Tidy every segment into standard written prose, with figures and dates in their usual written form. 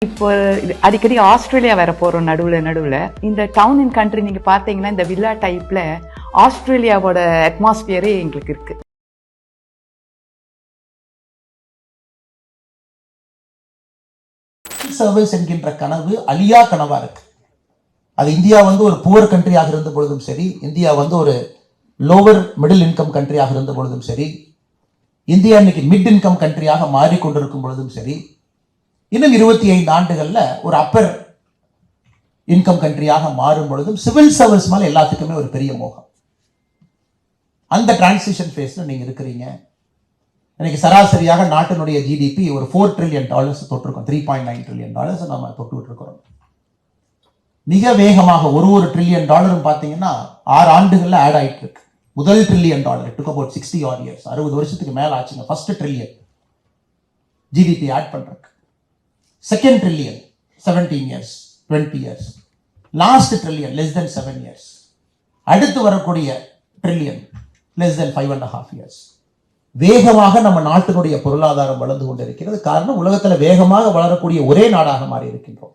இப்போ அடிக்கடி ஆஸ்திரேலியா வர போறோம் நடுவில் இந்த டவுன் அண்ட் கண்ட்ரி நீங்க பாத்தீங்கன்னா இந்த வில்லா டைப்ல ஆஸ்திரேலியாவோட அட்மாஸ்பியரே எங்களுக்கு இருக்கு. சர்வீஸ் என்கின்ற கனவு அழியா கனவா இருக்கு. அது இந்தியா ஒரு புவர் கண்ட்ரியாக இருந்த பொழுதும் சரி, இந்தியா ஒரு லோவர் மிடில் இன்கம் கண்ட்ரியாக இருந்த பொழுதும் சரி, இந்தியா இன்னைக்கு மிட் இன்கம் கண்ட்ரியாக மாறிக்கொண்டிருக்கும் பொழுதும் சரி, இன்னும் 25 ஆண்டுகள்ல ஒரு அப்பர் இன்கம் கண்ட்ரியாக மாறும் பொழுதும் சிவில் சர்வீஸ் மேல எல்லாத்துக்குமே ஒரு பெரிய மோகம். அந்த டிரான்சிஷன் ஃபேஸ்ல நீங்க இருக்கிறீங்க. இன்னைக்கு சராசரியாக நாட்டினுடைய ஜிடிபி ஒரு $4 trillion தொட்டிருக்கோம். $3.9 trillion நம்ம தொட்டு இருக்கிறோம். மிக வேகமாக ஒரு ட்ரில்லியன் டாலரும் பார்த்தீங்கன்னா 6 ஆண்டுகள்ல ஆட் ஆயிட்டு இருக்கு. முதல் $1 trillion took about 60 odd years, 60 வருஷத்துக்கு மேல ஆச்சுங்க. ஃபர்ஸ்ட் ட்ரில்லியன் ஜிடிபி ஆட் பண்றதுக்கு. Second trillion 17 years, 20 years. Last trillion less than 7 years. அடுத்து வரக்கூடிய ட்ரில்லியன் less than 5.5 years. வேகமாக நம்ம நாட்டினுடைய பொருளாதாரம் வளர்ந்து கொண்டிருக்கிறது. காரணம், உலகத்தில் வேகமாக வளரக்கூடிய ஒரே நாடாக மாறி இருக்கின்றோம்.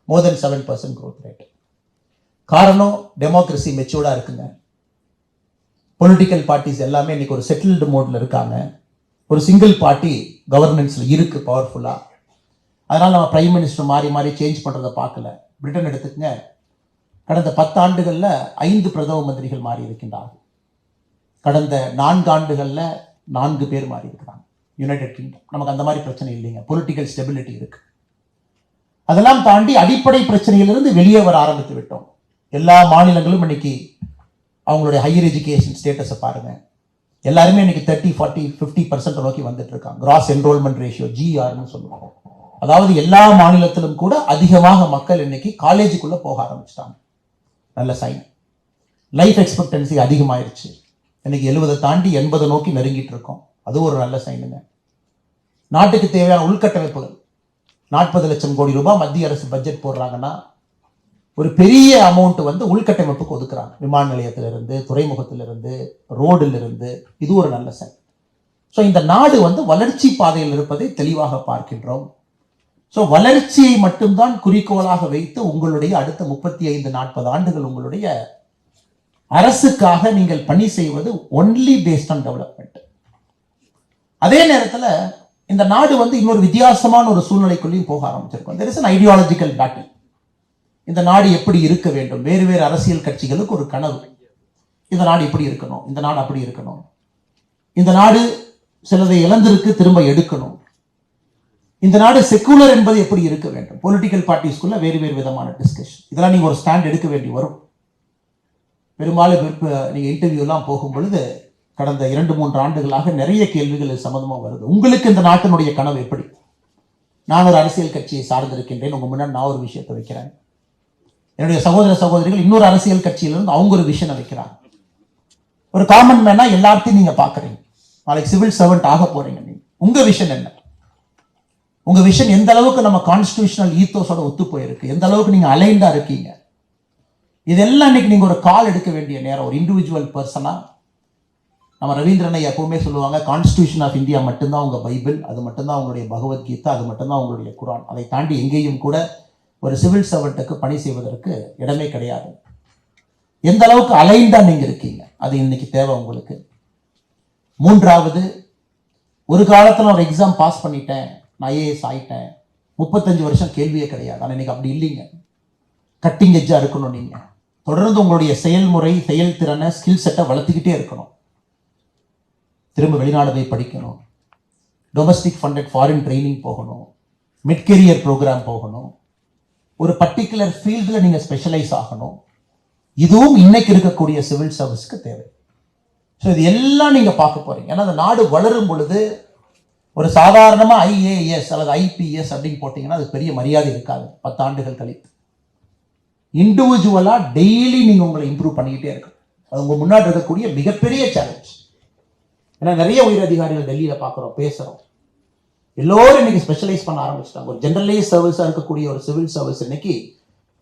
more than 7% growth rate. காரணம், டெமோக்ரஸி மெச்சூர்டா இருக்குங்க. பொலிட்டிக்கல் பார்ட்டிஸ் எல்லாமே இன்னைக்கு ஒரு செட்டில்டு மோட்ல இருக்காங்க. ஒரு சிங்கிள் பார்ட்டி கவர்னன்ஸ்ல இருக்கு, பவர்ஃபுல்லா. அதனால நம்ம பிரைம் மினிஸ்டர் மாறி மாறி சேஞ்ச் பண்றதை பார்க்கல. பிரிட்டன் எடுத்துக்கங்க, கடந்த 10 ஆண்டுகள்ல 5 பிரதம மந்திரிகள் மாறி இருக்கின்றார்கள். கடந்த 4 ஆண்டுகள்ல 4 பேர் மாறி இருக்கிறாங்க. யுனைடெட் கிங்டம் நமக்கு அந்த மாதிரி பிரச்சனை இல்லைங்க. பொலிட்டிக்கல் ஸ்டெபிலிட்டி இருக்கு. அதெல்லாம் தாண்டி அடிப்படை பிரச்சனையிலிருந்து வெளியே வர ஆரம்பித்து விட்டோம். எல்லா மாநிலங்களும் இன்னைக்கு அவங்களுடைய ஹையர் எஜுகேஷன் ஸ்டேட்டஸை பாருங்க. எல்லாருமே இன்னைக்கு 30, 40, 50% நோக்கி வந்துட்டு இருக்காங்க. கிராஸ் என்ரோல்மெண்ட் ரேஷியோ, GR சொல்லுவாங்க. அதாவது எல்லா மாநிலத்திலும் கூட அதிகமாக மக்கள் இன்னைக்கு காலேஜுக்குள்ள போக ஆரம்பிச்சிட்டாங்க. நல்ல சைன். லைஃப் எக்ஸ்பெக்டன்சி அதிகமாயிருச்சு. இன்னைக்கு 70 தாண்டி 80 நோக்கி நெருங்கிட்டு இருக்கோம். அது ஒரு நல்ல சைனுங்க. நாட்டுக்கு தேவையான உள்கட்டமைப்புகள் 40 லட்சம் கோடி ரூபாய் மத்திய அரசு பட்ஜெட் போடுறாங்கன்னா ஒரு பெரிய அமௌண்ட் உள்கட்டமைப்புக்கு ஒதுக்குறாங்க. விமான நிலையத்திலிருந்து, துறைமுகத்திலிருந்து, ரோடிலிருந்து. இது ஒரு நல்ல சைன். ஸோ இந்த நாடு வளர்ச்சி பாதையில் இருப்பதை தெளிவாக பார்க்கின்றோம். ஸோ வளர்ச்சியை மட்டும்தான் குறிக்கோளாக வைத்து உங்களுடைய அடுத்த 35-40 ஆண்டுகள் உங்களுடைய அரசுக்காக நீங்கள் பணி செய்வது ஒன்லி பேஸ்ட் ஆன் டெவலப்மெண்ட். அதே நேரத்தில் இந்த நாடு இன்னொரு வித்தியாசமான ஒரு சூழ்நிலைக்குள்ளேயும் போக ஆரம்பிச்சிருக்கும். there is an ideological battle. இந்த நாடு எப்படி இருக்க வேண்டும்? வேறு வேறு அரசியல் கட்சிகளுக்கு ஒரு கனவு. இந்த நாடு இப்படி இருக்கணும், இந்த நாடு அப்படி இருக்கணும், இந்த நாடு சிலதை இழந்திருக்கு, திரும்ப எடுக்கணும், இந்த நாடு செக்குலர் என்பது எப்படி இருக்க வேண்டும். பொலிட்டிக்கல் பார்ட்டிஸ்குள்ள வேறு வேறு விதமான டிஸ்கஷன். இதெல்லாம் நீங்க ஒரு ஸ்டாண்ட் எடுக்க வேண்டி வரும். பெரும்பாலும் நீங்க இன்டர்வியூ எல்லாம் போகும் பொழுது கடந்த 2-3 ஆண்டுகளாக நிறைய கேள்விகள் சம்பந்தமா வருது. உங்களுக்கு இந்த நாட்டினுடைய கனவு எப்படி? நான் ஒரு அரசியல் கட்சியை சார்ந்திருக்கின்றேன். உங்க முன்னாடி நான் ஒரு விஷயத்தை வைக்கிறேன். என்னுடைய சகோதர சகோதரிகள் இன்னொரு அரசியல் கட்சியிலிருந்து அவங்க ஒரு விஷனை வைக்கிறாங்க. ஒரு காமன் மேனா எல்லாத்தையும் நீங்க பாக்குறீங்க. நாளைக்கு சிவில் சர்வெண்ட் ஆக போறீங்க. நீங்க உங்க விஷன் என்ன? உங்க விஷன் எந்த அளவுக்கு நம்ம கான்ஸ்டிடியூஷனல் ஈத்தோஸோட ஒத்து போயிருக்கு, எந்த அளவுக்கு நீங்க அலைண்டா இருக்கீங்க, இதெல்லாம் இன்னைக்கு நீங்க ஒரு கால் எடுக்க வேண்டிய நேரம். ஒரு இண்டிவிஜுவல் பர்சனா நம்ம ரவீந்திரனை எப்பவுமே சொல்லுவாங்க, கான்ஸ்டிடியூஷன் ஆஃப் இந்தியா மட்டும்தான் உங்க பைபிள், அது மட்டும்தான் உங்களுடைய பகவத்கீதா, அது மட்டும்தான் உங்களுடைய குரான். அதை தாண்டி எங்கேயும் கூட ஒரு சிவில் சர்வெண்ட்டுக்கு பணி செய்வதற்கு இடமே கிடையாது. எந்த அளவுக்கு அலைண்டா நீங்க இருக்கீங்க, அது இன்னைக்கு தேவை உங்களுக்கு. மூன்றாவது, ஒரு காலத்துல ஒரு எக்ஸாம் பாஸ் பண்ணிட்டேன், நான் IAS ஆயிட்டேன், 35 வருஷம் கேள்வியே கிடையாது. ஆனால் இன்னைக்கு அப்படி இல்லைங்க. கட்டிங் எட்ஜா இருக்கணும். நீங்க தொடர்ந்து உங்களுடைய செயல்முறை, செயல்திறனை, ஸ்கில் செட்டை வளர்த்துக்கிட்டே இருக்கணும். திரும்ப வெளிநாடு போய் படிக்கணும், டொமஸ்டிக் ஃபண்டட் ஃபாரின் ட்ரைனிங் போகணும், மிட் கெரியர் ப்ரோக்ராம் போகணும், ஒரு பர்டிகுலர் ஃபீல்டில் நீங்கள் ஸ்பெஷலைஸ் ஆகணும். இதுவும் இன்னைக்கு இருக்கக்கூடிய சிவில் சர்வீஸ்க்கு தேவை. ஸோ இது எல்லாம் நீங்கள் பார்க்க போறீங்க. ஏன்னா அந்த நாடு வளரும் பொழுது ஒரு சாதாரணமாக IAS அல்லது IPS அப்படின்னு போட்டிங்கன்னா அது பெரிய மரியாதை இருக்காது. 10 ஆண்டுகள் கழித்து இண்டிவிஜுவலாக டெய்லி நீங்கள் உங்களை இம்ப்ரூவ் பண்ணிக்கிட்டே இருக்கணும். அது உங்கள் முன்னாடி இருக்கக்கூடிய மிகப்பெரிய சேலஞ்ச். ஏன்னா நிறைய உயர் அதிகாரிகள் டெல்லியில் பார்க்குறோம், பேசுகிறோம். எல்லோரும் இன்னைக்கு ஸ்பெஷலைஸ் பண்ண ஆரம்பிச்சிட்டாங்க. ஒரு ஜெனரலைஸ் சர்வீஸாக இருக்கக்கூடிய ஒரு சிவில் சர்வீஸ் இன்னைக்கு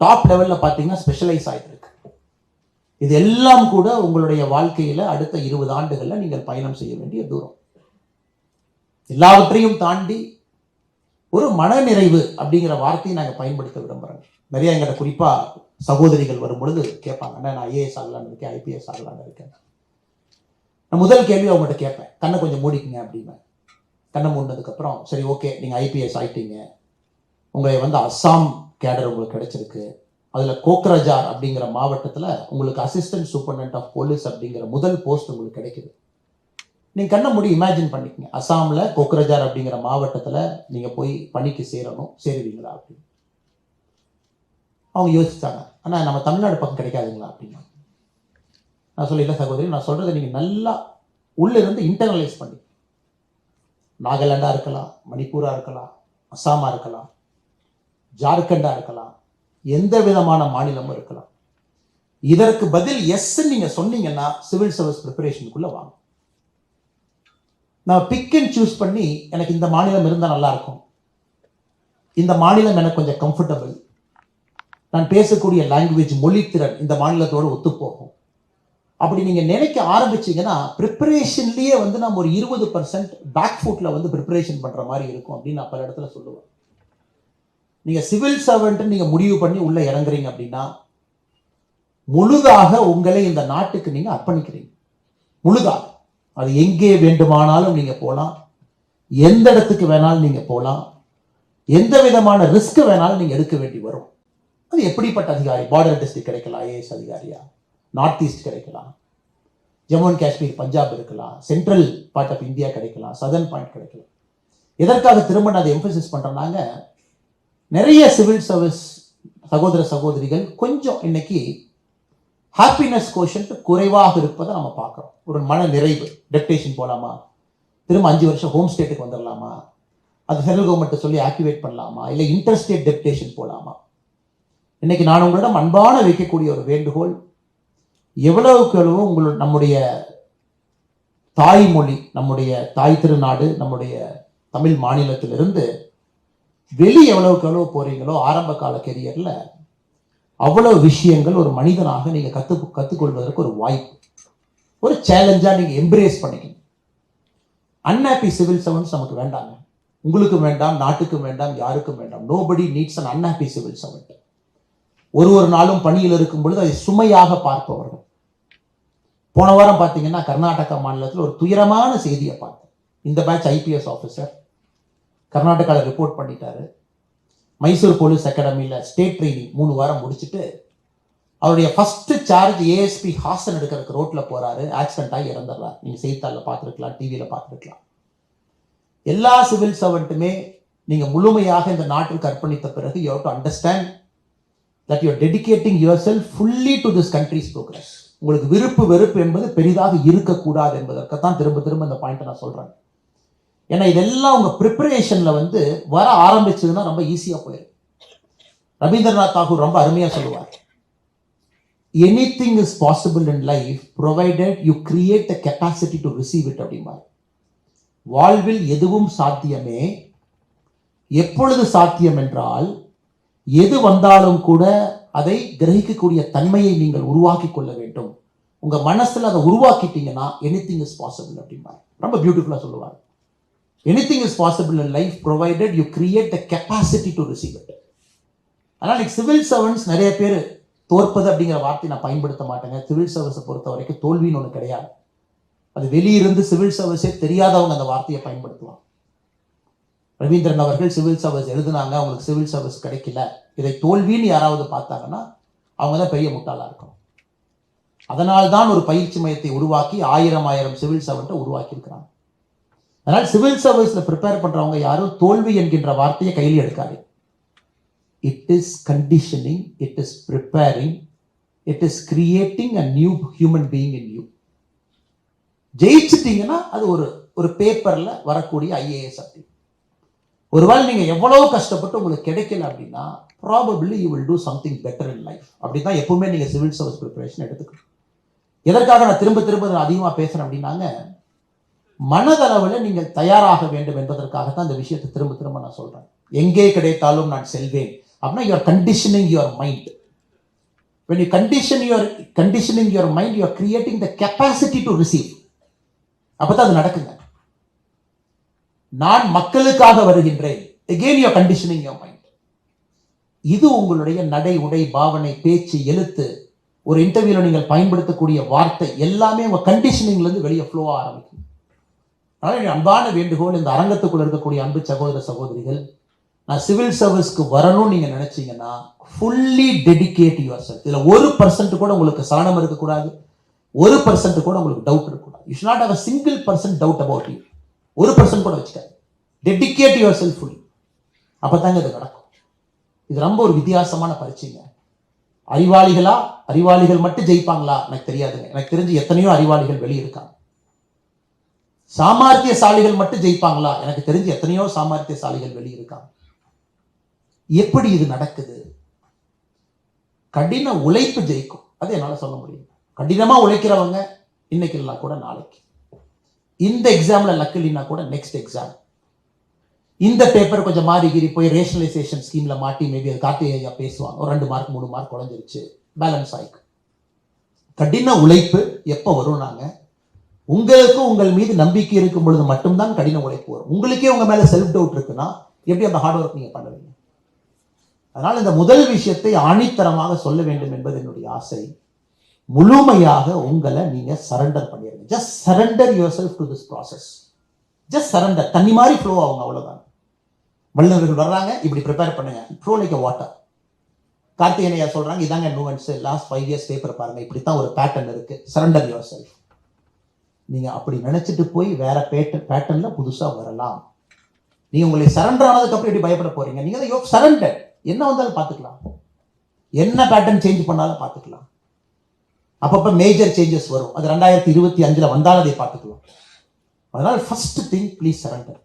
டாப் லெவலில் பார்த்தீங்கன்னா ஸ்பெஷலைஸ் ஆகிட்டு இருக்கு. இது எல்லாம் கூட உங்களுடைய வாழ்க்கையில் அடுத்த 20 ஆண்டுகளில் நீங்கள் பயணம் செய்ய வேண்டிய தூரம். எல்லாவற்றையும் தாண்டி ஒரு மனநிறைவு அப்படிங்கிற வார்த்தையை நாங்கள் பயன்படுத்த விரும்புகிறோம். நிறைய எங்கிட்ட குறிப்பாக சகோதரிகள் வரும் பொழுது கேட்பாங்க, அண்ணா நான் ஐஏஎஸ் ஆகலான்னு இருக்கேன், ஐபிஎஸ் ஆகலான்னு இருக்கேன். நான் முதல் கேள்வி அவங்ககிட்ட கேட்பேன், கண்ணை கொஞ்சம் மூடிக்குங்க அப்படின்னு. கண்ணை மூடினதுக்கப்புறம், சரி ஓகே நீங்கள் ஐபிஎஸ் ஆகிட்டீங்க, உங்களை வந்து அஸ்ஸாம் கேடர் உங்களுக்கு கிடைச்சிருக்கு, அதில் கோக்ரஜார் அப்படிங்கிற மாவட்டத்தில் உங்களுக்கு அசிஸ்டன்ட் சூப்பர்டென்ட் ஆஃப் போலீஸ் அப்படிங்கிற முதல் போஸ்ட் உங்களுக்கு கிடைக்குது. நீங்கள் கண்ணை மூடி இமேஜின் பண்ணிக்கங்க, அஸ்ஸாமில் கோக்ரஜார் அப்படிங்கிற மாவட்டத்தில் நீங்கள் போய் பணிக்கு சேருவீங்களா அப்படின்னு. அவங்க யோசிச்சாங்க, ஆனால் நம்ம தமிழ்நாடு பக்கம் கிடைக்காதுங்களா அப்படின்னா. நான் சொல்ல, இல்லை சகோதரி, நான் சொல்கிறத நீங்கள் நல்லா உள்ளிருந்து இன்டர்னலைஸ் பண்ணி, நாகாலாண்டாக இருக்கலாம், மணிப்பூராக இருக்கலாம், அஸ்ஸாமாக இருக்கலாம், ஜார்க்கண்டாக இருக்கலாம், எந்த விதமான மாநிலமும் இருக்கலாம். இதற்கு பதில் எஸ் நீங்க சொன்னீங்கன்னா சிவில் சர்வீஸ் ப்ரிப்பரேஷனுக்குள்ள வாங்க. நான் பிக் அண்ட் சூஸ் பண்ணி, எனக்கு இந்த மாநிலம் இருந்தால் நல்லா இருக்கும், இந்த மாநிலம் எனக்கு கொஞ்சம் கம்ஃபர்டபுள், நான் பேசக்கூடிய லாங்குவேஜ் மொழித்திறன் இந்த மாநிலத்தோடு ஒத்துப்போகும், அப்படி நீங்க நினைக்க ஆரம்பிச்சீங்கன்னா ப்ரிப்பரேஷன்லயே வந்து நம்ம ஒரு 20% பேக் ஃபுட்ல வந்து ப்ரிப்பரேஷன் பண்ற மாதிரி இருக்கும் அப்படின்னு நான் பல இடத்துல சொல்லுவேன். நீங்க சிவில் சர்வெண்ட் நீங்க முடிவு பண்ணி உள்ள இறங்குறீங்க அப்படின்னா முழுதாக உங்களை இந்த நாட்டுக்கு நீங்க அர்ப்பணிக்கிறீங்க. முழுதாக அது எங்கே வேண்டுமானாலும் நீங்க போகலாம், எந்த இடத்துக்கு வேணாலும் நீங்க போகலாம், எந்த விதமான ரிஸ்க் வேணாலும் நீங்க எடுக்க வேண்டி வரும். அது எப்படிப்பட்ட அதிகாரி, பார்டர் டிஸ்ட்ரிக்ட் கிடைக்கலாம் ஐஏஎஸ் அதிகாரியா, நார்த் ஈஸ்ட் கிடைக்கலாம், ஜம்மு அண்ட் காஷ்மீர் பஞ்சாப் இருக்கலாம், சென்ட்ரல் பார்ட் ஆஃப் இந்தியா கிடைக்கலாம், சதர்ன் பாயிண்ட் கிடைக்கலாம். எதற்காக திரும்ப நான் அதை எம்பசிஸ் பண்றேன்னாங்க, நிறைய சிவில் சர்வீஸ் சகோதர சகோதரிகள் கொஞ்சம் இன்னைக்கு ஹாப்பினஸ் கோஷன்ட் குறைவாக இருப்பதை நம்ம பார்க்குறோம். ஒரு மன நிறைவு, டெப்டேஷன் போகலாமா, திரும்ப 5 வருஷம் ஹோம் ஸ்டேட்டுக்கு வந்துடலாமா, அது ஃபெடரல் கவர்மெண்ட்டை சொல்லி ஆக்டிவேட் பண்ணலாமா, இல்லை இன்டர் ஸ்டேட் டெப்டேஷன் போகலாமா. இன்னைக்கு நான் உங்களிடம் அன்பான வைக்கக்கூடிய ஒரு வேண்டுகோள், எவ்வளவுக்கு எவ்வளவு நம்முடைய தாய்மொழி, நம்முடைய தாய் திருநாடு, நம்முடைய தமிழ் மாநிலத்திலிருந்து வெளி எவ்வளவுக்கு எவ்வளவு போறீங்களோ ஆரம்ப கால கெரியர்ல அவ்வளவு விஷயங்கள் ஒரு மனிதனாக நீங்க கத்துக்கொள்வதற்கு ஒரு வாய்ப்பு, ஒரு சேலஞ்சா நீங்க எம்ப்ரேஸ் பண்ணிக்கணும். அன்ஹாப்பி சிவில் சர்வன்ட்ஸ் நமக்கு வேண்டாங்க, உங்களுக்கு வேண்டாம், நாட்டுக்கும் வேண்டாம், யாருக்கும் வேண்டாம். Nobody needs an unhappy civil servant. ஒரு நாளும் பணியில் இருக்கும் பொழுது அதை சுமையாக பார்ப்பவர்கள். போன வாரம் பார்த்தீங்கன்னா கர்நாடகா மாநிலத்தில் ஒரு துயரமான செய்தியை பார்த்தேன். இந்த பேட்ச் ஐபிஎஸ் ஆஃபீஸர் கர்நாடகாவில் ரிப்போர்ட் பண்ணிட்டாரு. மைசூர் போலீஸ் அகாடமியில் ஸ்டேட் ட்ரைனிங் 3 வாரம் முடிச்சுட்டு அவருடைய ஃபர்ஸ்ட் சார்ஜ் ஏஎஸ்பி ஹாசன் எடுக்கிறதுக்கு ரோட்டில் போறாரு, ஆக்சிடென்ட் ஆகி இறந்துடுறாரு. நீங்கள் செய்தித்தாளில் பார்த்துருக்கலாம், டிவியில் பார்த்துருக்கலாம். எல்லா சிவில் சர்வெண்ட்டுமே நீங்கள் முழுமையாக இந்த நாட்டிற்கு அர்ப்பணித்த பிறகு you have to understand that you are dedicating your self fully to this countries progress. உங்களுக்கு விருப்பு வெறுப்பு என்பது பெரிதாக இருக்கக்கூடாது என்பதற்குத்தான் திரும்ப திரும்ப இந்த பாயிண்ட்டை நான் சொல்றேன். ஏன்னா இதெல்லாம் உங்க ப்ரிப்பரேஷன்ல வந்து வர ஆரம்பிச்சதுன்னா ரொம்ப ஈஸியா போயிடும். ரவீந்திரநாத் தாகூர் ரொம்ப அருமையா சொல்லுவார், anything is possible in life provided you create the capacity to receive it அப்படிம்பார். வாழ்வில் எதுவும் சாத்தியமே. எப்பொழுது சாத்தியம் என்றால், எது வந்தாலும் கூட அதை கிரகிக்கக்கூடிய தன்மையை நீங்கள் உருவாக்கி கொள்ள வேண்டும். உங்க மனசுல அதை உருவாக்கிட்டீங்கன்னா எனிதிங் இஸ் பாசிபிள் அப்படிம்பார். ரொம்ப பியூட்டிஃபுல்லா சொல்லுவார். Anything is possible in life provided you create the capacity to receive it. ஆனால் சிவில் சர்வன்ட்ஸ் நிறைய பேர் தோற்பது அப்படிங்கிற வார்த்தை நான் பயன்படுத்த மாட்டேங்க. சிவில் சர்வீஸை பொறுத்த வரைக்கும் தோல்வின்னு ஒன்று கிடையாது. அது வெளியிருந்து சிவில் சர்வீஸே தெரியாதவங்க அந்த வார்த்தையை பயன்படுத்துவாங்க. ரவீந்திரன் அவர்கள் சிவில் சர்வீஸ் எழுதுனாங்க, அவங்களுக்கு சிவில் சர்வீஸ் கிடைக்கல, இதை தோல்வின்னு யாராவது பார்த்தாங்கன்னா அவங்க தான் பெரிய முட்டாளா இருக்கணும். அதனால்தான் ஒரு பயிற்சி மையத்தை உருவாக்கி 1000 சிவில் சர்வெண்ட்டை உருவாக்கி இருக்கிறாங்க. அதனால் சிவில் சர்வீஸ்ல ப்ரிப்பேர் பண்றவங்க யாரும் தோல்வி என்கின்ற வார்த்தையை கையில் எடுக்காது. It is conditioning, it is preparing, it is creating a new human being in you. ஜெயிச்சிட்டீங்கன்னா அது ஒரு பேப்பர்ல வரக்கூடிய ஐஏஎஸ் அப்படி. ஒருவேளை நீங்க எவ்வளவு கஷ்டப்பட்டு உங்களுக்கு கிடைக்கல அப்படின்னா probably you will do something better in life. அப்படிதான் எப்பவுமே நீங்க சிவில் சர்வீஸ் ப்ரிப்பரேஷன் எடுத்துக்கணும். எதற்காக நான் திரும்ப திரும்ப அதிகமா பேசுறேன் அப்படின்னாங்க, மனதளவில் நீங்கள் தயாராக வேண்டும் என்பதற்காகத்தான் இந்த விஷயத்தை திரும்ப திரும்ப நான் சொல்றேன். எங்கே கிடைத்தாலும் நான் செல்வேன் அப்படின்னா you are conditioning your mind. when you conditioning your mind, you are creating the capacity to receive. அப்பதான் அது நடக்குங்க. நான் மக்களுக்காக வருகின்றேன், again you are conditioning your mind. இது உங்களுடைய நடை, உடை, பாவனை, பேச்சு, எழுத்து, ஒரு இன்டர்வியூல நீங்கள் பயன்படுத்தக்கூடிய வார்த்தை எல்லாமே உங்க கண்டிஷனிங்ல இருந்து வெளியே ஃப்ளோ ஆரம்பிக்கும். அதனால அன்பான வேண்டுகோள், இந்த அரங்கத்துக்குள்ள இருக்கக்கூடிய அன்பு சகோதர சகோதரிகள், நான் சிவில் சர்வீஸ்க்கு வரணும்னு நீங்க நினைச்சீங்கன்னா ஃபுல்லி டெடிகேட் யுவர் செல்ஃப். இதுல 1% கூட உங்களுக்கு சலனம் இருக்கக்கூடாது, 1% கூட உங்களுக்கு டவுட் இருக்கக்கூடாது. You should not have a single percent doubt about you. 1% கூட வச்சுக்காது. Dedicate yourself fully. அப்பதாங்க இது நடக்கும். இது ரொம்ப ஒரு வித்தியாசமான பரீட்சைங்க. அறிவாளிகள் மட்டும் ஜெயிப்பாங்களா எனக்கு தெரியாதுங்க. எனக்கு தெரிஞ்சு எத்தனையோ அறிவாளிகள் வெளியே இருக்காங்க. சாமர்த்தியசாலிகள் மட்டும் ஜெயிப்பாங்களா எனக்கு தெரிஞ்சு எத்தனையோ சாமர்த்தியசாலிகள் வெளியே இருக்காங்க. எப்படி இது நடக்குது? கடின உழைப்பு ஜெயிக்கும். அது என்னால சொல்ல முடியும். கடினமா உழைக்கிறவங்க இன்னைக்கு இல்லைனா கூட நாளைக்கு, இந்த எக்ஸாம்ல லக் இல்லைனா கூட நெக்ஸ்ட் எக்ஸாம், இந்த பேப்பர் கொஞ்சம் மாறி போய் ரேஷனலைசேஷன் ஸ்கீம்ல மாட்டி மேபி அது கார்த்திகேயா பேசுவாங்க, ஒரு 2 மார்க் 3 மார்க் குறைஞ்சிருச்சு, பேலன்ஸ் ஆயிக்கும். கடின உழைப்பு எப்போ வரும்னாங்க, உங்களுக்கும் உங்கள் மீது நம்பிக்கை இருக்கும் பொழுது மட்டும்தான் கடின உழைப்பு வரும். உங்களுக்கே உங்க மேல செல்ஃப் டவுட் இருக்குன்னா எப்படி அந்த ஹார்ட் ஒர்க் நீங்க பண்ணுவீங்க? அதனால இந்த முதல் விஷயத்தை ஆணித்தரமாக சொல்ல வேண்டும் என்பது என்னுடைய ஆசை. முழுமையாக உங்களை நீங்க சரண்டர் பண்ணிடுங்க. Just surrender your self to this process. Just surrender. தண்ணி மாதிரி ஃப்ளோ ஆகுங்க, அவ்வளவுதான். வல்லுநர்கள் வர்றாங்க, இப்படி ப்ரிப்பேர் பண்ணுங்க, ஃப்ளோ லைக் வாட்டர். கார்த்திகேயா சொல்றாங்க, இதாங்க நுவன்ஸ், லாஸ்ட் 5 இயர்ஸ் பேப்பர் பாருங்க, இப்படித்தான் ஒரு பேட்டர்ன் இருக்கு. Surrender your self. நீங்க அப்படி நினைச்சிட்டு போய் வேற பேட்டர்ன்ல புதுசா வரலாம். நீங்க உங்களை சரண்டர் ஆனதுக்கு அப்புறம் எப்படி பயப்பட போறீங்க? நீங்க தான் சரண்டர். என்ன வந்தாலும் பார்த்துக்கலாம், என்ன பேட்டர்ன் சேஞ்ச் பண்ணாலும் பார்த்துக்கலாம். அப்பப்ப மேஜர் சேஞ்சஸ் வரும், அது 2025 வந்தாலும் அதை பார்த்துக்கலாம். அதனால ஃபர்ஸ்ட் திங், ப்ளீஸ் சரண்டர்.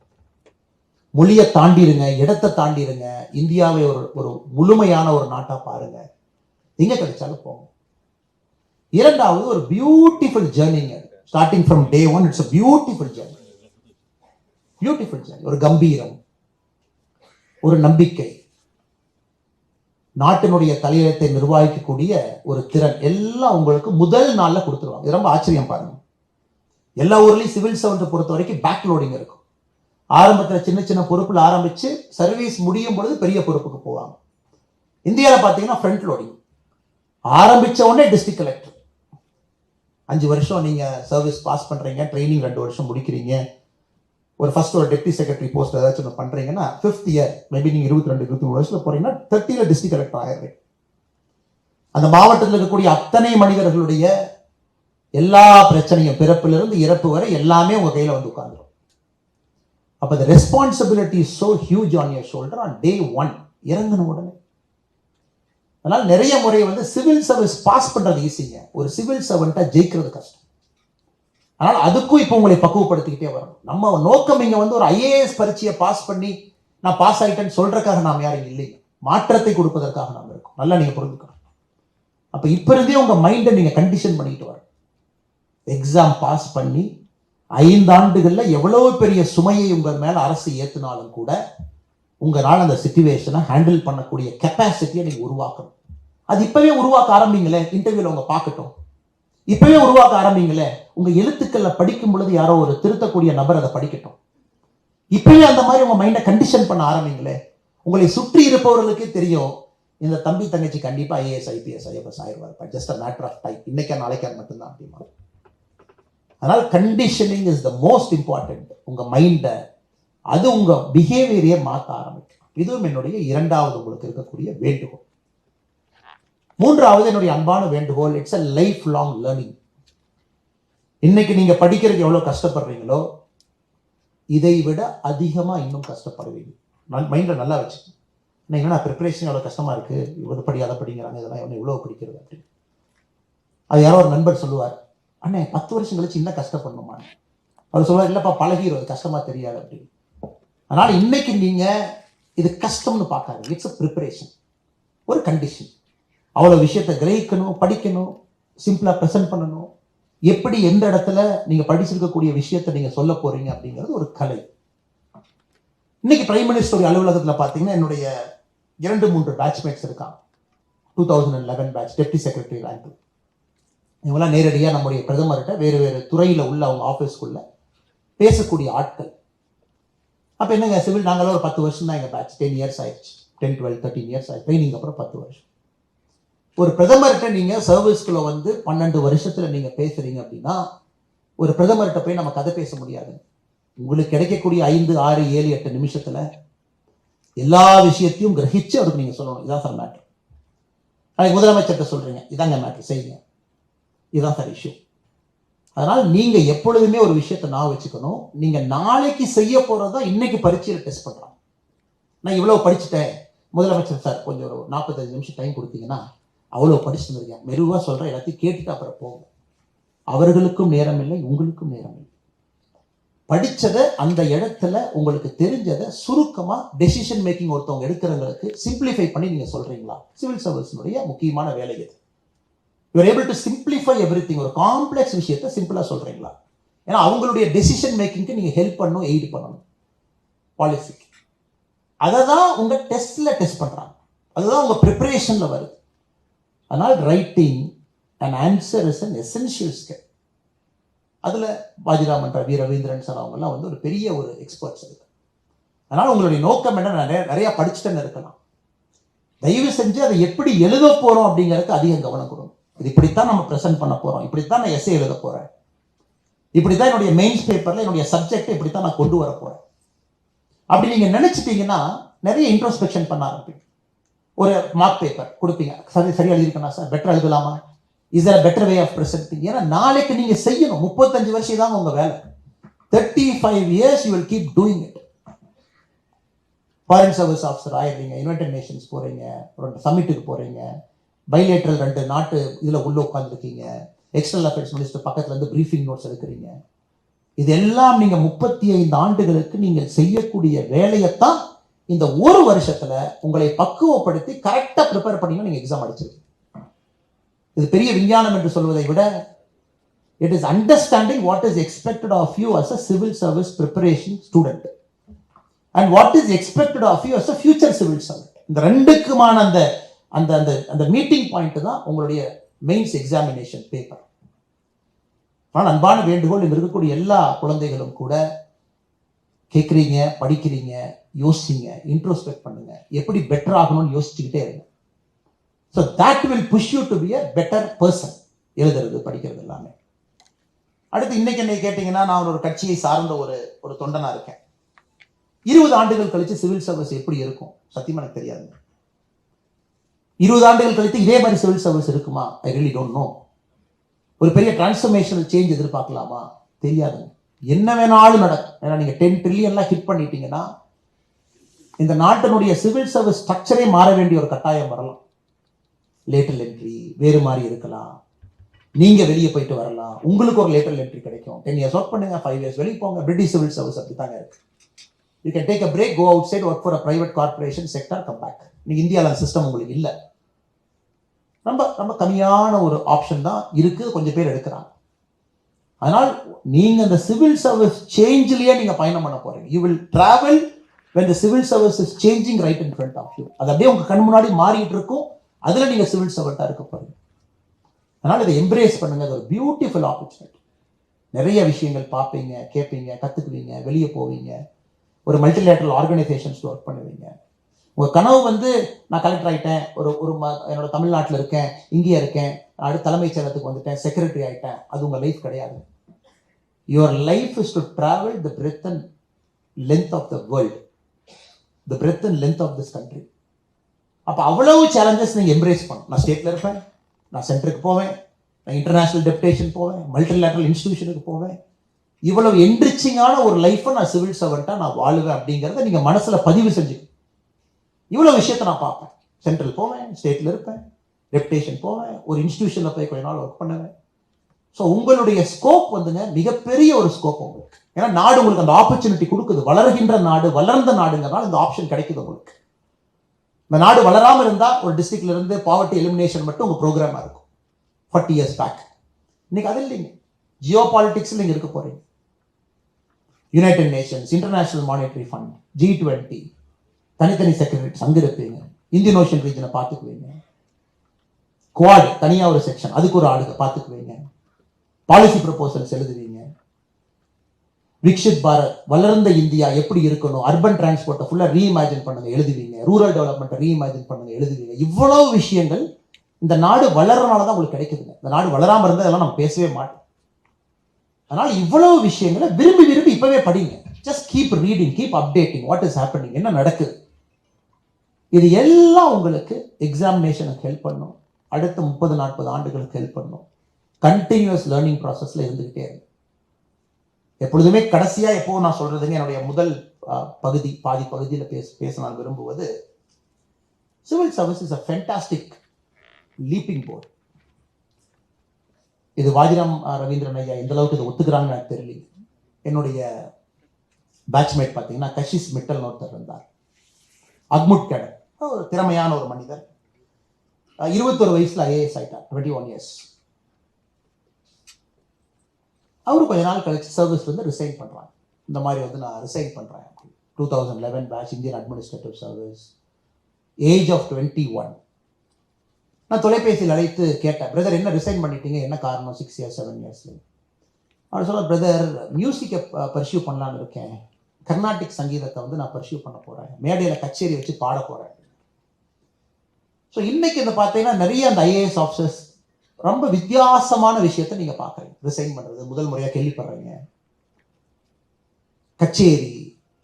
மொழியை தாண்டிருங்க, இடத்தை தாண்டிருங்க, இந்தியாவை ஒரு முழுமையான ஒரு நாட்டா பாருங்க. எங்க கிடைச்சாலும் போங்க. இரண்டாவது, ஒரு பியூட்டிஃபுல் ஜேர்னிங்க. Starting from day 1, it's a beautiful journey. Beautiful journey. ஒரு கம்பீரம், ஒரு நம்பிக்கை, நாட்டினுடைய தலையத்தை நிர்வகிக்கக்கூடிய ஒரு திறன் எல்லாம் உங்களுக்கு முதல் நாள்ல கொடுத்துருவாங்க. இது ரொம்ப ஆச்சரியம் பாருங்க. எல்லா ஊர்லயும் சிவில் சர்வெண்ட் பொறுத்த வரைக்கும் பேக் லோடிங் இருக்கும். ஆரம்பத்தில் சின்ன சின்ன பொறுப்புல ஆரம்பிச்சு சர்வீஸ் முடியும் பொழுது பெரிய பொறுப்புக்கு போவாங்க. இந்தியாவில் பார்த்தீங்கன்னா ஃப்ரண்ட் லோடிங். ஆரம்பிச்ச உடனே டிஸ்ட்ரிக்ட் கலெக்டர். 5 வருஷம் நீங்க சர்வீஸ் பாஸ் பண்றீங்க, ட்ரைனிங் 2 வருஷம் முடிக்கிறீங்க, ஒரு ஃபர்ஸ்ட் ஒரு டெப்டி செக்ரட்டரி போஸ்ட் ஏதாச்சும் ஒன்று பண்றீங்கன்னா 5th இயர் மேபி நீங்க 22-23 வருஷத்துல போறீங்கன்னா 30ல டிஸ்ட்ரிக்ட் கலெக்டர் ஆயிடுறீங்க. அந்த மாவட்டத்தில் இருக்கக்கூடிய அத்தனை மனிதர்களுடைய எல்லா பிரச்சனையும், பிறப்பிலிருந்து இறப்பு வரை எல்லாமே உங்க கையில வந்து உட்கார்ந்துடும். அப்ப the responsibility is so huge on your shoulder on day 1. இறங்கின உடனே. அதனால நிறைய முறை சிவில் சர்வீஸ் பாஸ் பண்றது ஈஸிங்க, ஒரு சிவில் சர்வெண்டா ஜெயிக்கிறது கஷ்டம். அதனால அதுக்கும் இப்போ உங்களை பக்குவப்படுத்திக்கிட்டே வரணும். நம்ம நோக்கம் இங்க ஒரு IAS பரீட்சையை பாஸ் பண்ணி நான் பாஸ் ஆயிட்டேன்னு சொல்றதுக்காக நாம் யாரும் இல்லைங்க, மாற்றத்தை கொடுப்பதற்காக நாம் இருக்கோம். நல்லா நீங்க புரிஞ்சுக்கணும். அப்ப இப்ப இருந்தே உங்க மைண்டை நீங்க கண்டிஷன் பண்ணிட்டு வரணும். எக்ஸாம் பாஸ் பண்ணி 5 ஆண்டுகள்ல எவ்வளவு பெரிய சுமையை உங்க மேல அரசு ஏத்தினாலும் கூட உங்களால் அந்த சிச்சுவேஷனை ஹேண்டில் பண்ணக்கூடிய கெப்பாசிட்டியை நீங்க உருவாக்கணும். அது இப்பவே உருவாக்க ஆரம்பிங்களே. இன்டர்வியூல உங்க பார்க்கட்டும், இப்பவே உருவாக்க ஆரம்பிங்களே. உங்க எழுத்துக்கள்ல படிக்கும் பொழுது யாரோ ஒரு திருத்தக்கூடிய நபர் அதை படிக்கட்டும். இப்பவே அந்த மாதிரி உங்க மைண்டை கண்டிஷன் பண்ண ஆரம்பிங்களே. உங்களை சுற்றி இருப்பவர்களுக்கே தெரியும், இந்த தம்பி தங்கச்சி கண்டிப்பா IAS IPS IFS ஆயிடுவார், just a matter of time, இன்னைக்கா நாளைக்கா மட்டும்தான் அப்படிமா. அதனால conditioning is the most important. உங்க மைண்டை, அது உங்க பிஹேவியரையே மாற்ற ஆரம்பிக்கும். இதுவும் என்னுடைய 2வது உங்களுக்கு இருக்கக்கூடிய வேண்டுகோள். 3வது என்னுடைய அன்பான வேண்டுகோள், it's a life long learning. இன்னைக்கு நீங்க படிக்கிறதுக்கு எவ்வளவு கஷ்டப்படுறீங்களோ இதை விட அதிகமா இன்னும் கஷ்டப்படுவீங்க. மைண்ட்ல நல்லா வச்சு, என்னன்னா ப்ரிப்பரேஷன் எவ்வளவு கஷ்டமா இருக்கு, இவ்வளவு படி அதை படிக்கிறாங்க, இதெல்லாம் எவ்வளவு படிக்கிறது அப்படின்னு. அது யாரோ ஒரு நண்பர் சொல்லுவார், அண்ணே 10 வருஷம் கழிச்சு இன்னும் கஷ்டப்படணுமா? அவர் சொல்லுவார், இல்லப்பா பழகிடும், கஷ்டமா தெரியாது அப்படின்னு. அதனால இன்னைக்கு நீங்க இது கஷ்டம்னு பார்க்காது, இட்ஸ் a ப்ரிப்பரேஷன், ஒரு கண்டிஷன். அவ்வளவு விஷயத்தை கிரகிக்கணும், படிக்கணும், சிம்பிளா ப்ரெசென்ட் பண்ணணும். எப்படி எந்த இடத்துல நீங்க படிச்சிருக்கக்கூடிய விஷயத்தை நீங்க சொல்ல போறீங்க அப்படிங்கிறது ஒரு கலை. இன்னைக்கு பிரைம் மினிஸ்டர் அலுவலகத்துல பாத்தீங்கன்னா என்னுடைய 2-3 பேட்ச்மேட்ஸ் இருக்காங்க. 2011 பேட்ச் டெப்டி செக்ரட்டரி ரேங்க். இவங்களாம் நேரடியாக நம்முடைய பிரதமர்கிட்ட வேறு வேறு துறையில உள்ள அவங்க ஆஃபீஸ்க்குள்ள பேசக்கூடிய ஆட்கள். அப்போ என்னங்க சிவில் நாங்களும் ஒரு 10 வருஷம் தான் எங்கள் பேட்ச், 10 இயர்ஸ் ஆயிடுச்சு, 10, 12, 13 இயர்ஸ் ஆயிடுச்சு, ட்ரைனிங் அப்புறம் 10 வருஷம். ஒரு பிரதமர்கிட்ட நீங்கள் சர்வீஸ்குள்ள வந்து 12 வருஷத்தில் நீங்கள் பேசுறீங்க அப்படின்னா ஒரு பிரதமர்கிட்ட போய் நம்ம கதை பேச முடியாது. உங்களுக்கு கிடைக்கக்கூடிய 5, 6, 7, 8 நிமிஷத்தில் எல்லா விஷயத்தையும் கிரகிச்சு அவருக்கு நீங்கள் சொல்லணும். இதான் சார் மேட்ரு. நாளைக்கு முதலமைச்சர்கிட்ட சொல்கிறீங்க, இதாங்க மேட்ரு, செய்யுங்க, இதுதான் சார் இஷ்யூ. அதனால் நீங்கள் எப்பொழுதுமே ஒரு விஷயத்தை நான் வச்சுக்கணும், நீங்கள் நாளைக்கு செய்ய போகிறதா இன்னைக்கு பரீட்சையில் டெஸ்ட் பண்ணுறாங்க. நான் இவ்வளோ படிச்சுட்டேன் முதலமைச்சர் சார், கொஞ்சம் ஒரு 45 நிமிஷம் டைம் கொடுத்தீங்கன்னா அவ்வளோ படிச்சுட்டு இருக்கேன், மெதுவாக சொல்கிறேன், எல்லாத்தையும் கேட்டுட்டு அப்புறம் போங்க. அவர்களுக்கும் நேரம் இல்லை, உங்களுக்கும் நேரம் இல்லை. படித்ததை அந்த இடத்துல உங்களுக்கு தெரிஞ்சதை சுருக்கமாக டெசிஷன் மேக்கிங் ஒருத்தவங்க எடுக்கிறவங்களுக்கு சிம்பிளிஃபை பண்ணி நீங்கள் சொல்கிறீங்களா? சிவில் சர்வீஸினுடைய முக்கியமான வேலை இது. You are able to simplify everything. ஒரு காம்ப்ளெக்ஸ் விஷயத்தை சிம்பிளாக சொல்கிறீங்களா? ஏன்னா அவங்களுடைய டெசிஷன் மேக்கிங்க்கு நீங்கள் ஹெல்ப் பண்ணணும், எய்டு பண்ணணும், பாலிசிக்கு. அதை தான் உங்கள் டெஸ்ட்டில் டெஸ்ட் பண்ணுறாங்க, அதுதான் உங்கள் ப்ரிப்பரேஷனில் வருது. அதனால் writing and answer is an essential skill. அதில் பாஜிராமன் ரவி, ரவீந்திரன் சார் அவங்கெல்லாம் வந்து ஒரு பெரிய ஒரு எக்ஸ்பர்ட்ஸ் இருக்கு. அதனால் உங்களுடைய நோக்கம் என்ன? நிறையா படிச்சுட்டேன்னு இருக்கலாம். தயவு செஞ்சு அதை எப்படி எழுத போகிறோம் அப்படிங்கிறதுக்கு அதிகம் கவனம் கொடுங்க. இது இப்படித்தான் நம்ம ப்ரெசென்ட் பண்ண போகிறோம், இப்படித்தான் நான் எஸ்ஸே எழுத போகிறேன், இப்படித்தான் என்னுடைய மெயின்ஸ் பேப்பரில் என்னுடைய சப்ஜெக்டை இப்படித்தான் நான் கொண்டு வர போகிறேன். அப்படி நீங்கள் நினச்சிட்டீங்கன்னா நிறைய இன்ட்ரோஸ்பெக்ஷன் பண்ண ஆரம்பிப்பீங்க. ஒரு மார்க் பேப்பர் கொடுப்பீங்க, சரியா எழுதிருக்கா சார், பெட்டர் எழுதலாமா, is there better way of presenting? ஏன்னா நாளைக்கு நீங்க செய்யணும். 35 வருஷம் தான் உங்க வேலை. 35 years you will keep doing it. Foreign service officer ஆயிடுறீங்க, யுனைடெட் நேஷன்ஸ் போறீங்க, ஒரு சமிட்டுக்கு போறீங்க, பைலேட்ரல் 2 நாட்டு இதுல உள்ள உட்காந்துருக்கீங்க, எக்ஸ்டர்னல் அஃபேர்ஸ் மினிஸ்டர் பக்கத்துல இருந்து பிரீஃபிங் நோட்ஸ் எடுக்கிறீங்க. இதெல்லாம் நீங்க 35 ஆண்டுகளுக்கு நீங்கள் செய்யக்கூடிய வேலையைத்தான் இந்த ஒரு வருஷத்துல உங்களை பக்குவப்படுத்தி கரெக்டா ப்ரிப்பேர் பண்ணீங்கன்னா நீங்க எக்ஸாம் அடிச்சிருக்கீங்க. இது பெரிய விஞ்ஞானம் என்று சொல்வதை விட it is understanding what is expected of you as a civil service preparation student and what is expected of you as a future civil servant. இந்த ரெண்டுக்குமான அந்த அந்த அந்த அந்த மீட்டிங் பாயிண்ட் தான் உங்களுடைய மெயின்ஸ் எக்ஸாமினேஷன் பேப்பர். ஆனால் அன்பான வேண்டுகோள், இங்க இருக்கக்கூடிய எல்லா குழந்தைகளும் கூட கேட்குறீங்க, படிக்கிறீங்க, யோசிங்க, இன்ட்ரோஸ்பெக்ட் பண்ணுங்க, எப்படி பெட்டர் ஆகணும்னு யோசிச்சுக்கிட்டே இருங்க. So that will push you to be a better person. எழுதுறது, படிக்கிறது எல்லாமே. அடுத்து இன்னைக்கு என்னை கேட்டீங்கன்னா, நான் ஒரு கட்சியை சார்ந்த ஒரு தொண்டனா இருக்கேன். 20 ஆண்டுகள் கழிச்சு சிவில் சர்வீஸ் எப்படி இருக்கும் சத்தியமா எனக்கு தெரியாதுங்க. 20 ஆண்டுகள் கழித்து இதே மாதிரி சிவில் சர்வீஸ் இருக்குமா? I really don't know. ஒரு பெரிய டிரான்ஸ்ஃபர்மேஷனல் சேஞ்ச் எதிர்பார்க்கலாமா? தெரியாதுங்க. என்ன வேணாலும் நடக்கும். ஏன்னா நீங்க 10 ட்ரில்லியன்லாம் ஹிட் பண்ணிட்டீங்கன்னா இந்த நாட்டினுடைய சிவில் சர்வீஸ் ஸ்ட்ரக்சரே மாற வேண்டிய ஒரு கட்டாயம் வரலாம். லேட்டரல் என்ட்ரி வேறு மாதிரி இருக்கலாம், நீங்க வெளியே போயிட்டு வரலாம், உங்களுக்கு ஒரு லேட்டரல் என்ட்ரி கிடைக்கும். 10 years ஒர்க் பண்ணுங்க, 5 years வெளியே போங்க. பிரிட்டிஷ் சிவில் சர்வீஸ் அப்படித்தாங்க இருக்கு. You can take a break, go outside, work for a private corporation sector, come back. நீங்க இந்தியாவில் சிஸ்டம் உங்களுக்கு இல்லை. ரொம்ப ரொம்ப கம்மியான ஒரு ஆப்ஷன் தான் இருக்கு, கொஞ்சம் பேர் எடுக்கிறாங்க. அதனால் நீங்க அந்த சிவில் சர்வீஸ் சேஞ்சிலேயே நீங்க பயணம் பண்ண போறீங்க. You will travel when the civil service is changing right in front of you. அது அப்படியே உங்க கண் முன்னாடி மாறிட்டு இருக்கும். அதுல நீங்க சிவில் சர்வெண்டா இருக்க போறீங்க. அதனால இதை எம்ப்ரேஸ் பண்ணுங்க. அது ஒரு பியூட்டிஃபுல் ஆப்பர்ச்சுனிட்டி. நிறைய விஷயங்கள் பார்ப்பீங்க, கேட்பீங்க, கத்துக்குவீங்க, வெளியே போவீங்க, ஒரு மல்டிலேட்டரல் ஆர்கனைசேஷன்ஸ் ஒர்க் பண்ணுவீங்க. உங்க கனவு வந்து நான் கலெக்டர் ஆயிட்டேன், என்னோட தமிழ்நாட்டில் இருக்கேன், இங்கே இருக்கேன், அடுத்த தலைமைச் செயலகத்துக்கு வந்துட்டேன், செக்ரட்டரி ஆயிட்டேன், அது உங்க லைஃப் கிடையாது. Your life is to travel the breadth and length of the world, the breadth and length of this country. அப்போ அவ்வளவு சேலஞ்சஸ் நீங்கள் எம்ப்ரேஸ் பண்ணணும். நான் ஸ்டேட்டில் இருப்பேன், நான் சென்டருக்கு போவேன், நான் இன்டர்நேஷனல் டெப்டேஷன் போவேன், மல்டிலேட்டரல் இன்ஸ்டிடியூஷனுக்கு போவேன். இவ்வளவு என்ரிச்சிங்கான ஒரு லைஃப்பை நான் சிவில் சர்வெண்ட்டாக நான் வாழுவேன் அப்படிங்கிறத நீங்கள் மனசில் பதிவு செஞ்சு. இவ்வளோ விஷயத்தை நான் பார்ப்பேன். சென்ட்ரல் போவேன், ஸ்டேட்டில் இருப்பேன், டெப்டேஷன் போவேன், ஒரு இன்ஸ்டிடியூஷனில் போய் கொஞ்ச நாள் ஒர்க் பண்ணுவேன். ஸோ உங்களுடைய ஸ்கோப் வந்துங்க மிகப்பெரிய ஒரு ஸ்கோப் உங்களுக்கு. ஏன்னா நாடு உங்களுக்கு அந்த ஆப்பர்ச்சுனிட்டி கொடுக்குது. வளர்கின்ற நாடு, வளர்ந்த நாடுங்கிறனால இந்த ஆப்ஷன் கிடைக்குது உங்களுக்கு. இந்த நாடு வளராமல் இருந்தால் ஒரு டிஸ்ட்ரிக்ட்ல இருந்து பாவர்ட்டி எலிமினேஷன் மட்டும் உங்கள் ப்ரோக்ராமாக இருக்கும் 40 years பேக். இன்னைக்கு அது இல்லைங்க. ஜியோ பாலிட்டிக்ஸில் நீங்கள் இருக்க போறீங்க. United Nations, International Monetary Fund, G20, தனித்தனி செக்ரட்டரிஸ் அங்கே இருப்பீங்க. இந்தியன் ஓஷன் ரீஜனை பார்த்துக்குவீங்க. குவாட் தனியாக ஒரு செக்ஷன், அதுக்கு ஒரு ஆளுங்க பார்த்துக்குவீங்க. பாலிசி ப்ரொபோசல்ஸ் எழுதுவீங்க. விக்ஷித் பாரத், வளர்ந்த இந்தியா எப்படி இருக்கணும், அர்பன் டிரான்ஸ்போர்ட்டை ஃபுல்லாக ரீஇமேஜின் பண்ணுங்க எழுதுவீங்க, ரூரல் டெவலப்மெண்ட்டை ரீஇமேஜின் பண்ணுங்க எழுதுவீங்க. இவ்வளவு விஷயங்கள் இந்த நாடு வளர்றனால தான் உங்களுக்கு கிடைக்குதுங்க. இந்த நாடு வளராமல் இருந்தால் இதெல்லாம் நம்ம பேசவே மாட்டோம். அதனால இவ்வளவு விஷயங்களை விரும்பி விரும்பி இப்பவே படிங்க. Just keep reading, keep updating what is happening, என்ன நடக்குது. இது எல்லாம் உங்களுக்கு எக்ஸாமினேஷனுக்கு ஹெல்ப் பண்ணும், அடுத்த 30-40 ஆண்டுகளுக்கு ஹெல்ப் பண்ணும். கண்டினியூஸ் லேர்னிங் ப்ராசஸ்ல இருந்துகிட்டே இருக்கு. எப்பொழுதுமே கடைசியா எப்போ நான் சொல்றதுங்க, என்னுடைய முதல் பாதி பகுதியில் பேச நான் விரும்புவது, civil service is a fantastic leaping board. இது வாஜிராம் ரவீந்திரன் ஐயா எந்த அளவுக்கு இதை ஒத்துக்கிறாங்கன்னு எனக்கு தெரியல. என்னுடைய பேட்ச்மேட் பார்த்தீங்கன்னா கஷிஷ் மிட்டல் ஒருத்தர் இருந்தார், அக்முட் கேடர், ஒரு திறமையான ஒரு மனிதர். 21 வயசுல ஐஏஎஸ் ஆயிட்டார், 21 இயர்ஸ். அவரு கொஞ்ச நாள் கழிச்சு சர்வீஸ் வந்து ரிசைன் பண்றாங்க. இந்த மாதிரி வந்து நான் ரிசைன் பண்றேன். 2011 batch Indian administrative service, age of 21. நான் தொலைபேசியில் அழைத்து கேட்டேன், பிரதர் என்ன ரிசைன் பண்ணிட்டீங்க, என்ன காரணம்? 6 இயர்ஸ் 7 இயர்ஸ்ல. அவர் சொல்ல, பிரதர் மியூசிக்கை பர்சியூ பண்ணலான்னு இருக்கேன், கர்நாடிக் சங்கீதத்தை வந்து நான் பர்சியூ பண்ண போறேன், மேடையில் கச்சேரி வச்சு பாட போறேன். ஸோ இன்னைக்கு இந்த பார்த்தீங்கன்னா நிறைய அந்த ஐஏஎஸ் ஆஃபீஸர்ஸ் ரொம்ப வித்தியாசமான விஷயத்தை நீங்க பாக்குறீங்க. ரிசைன் பண்றது முதல் முறையா கேள்விப்படுறீங்க. கச்சேரி,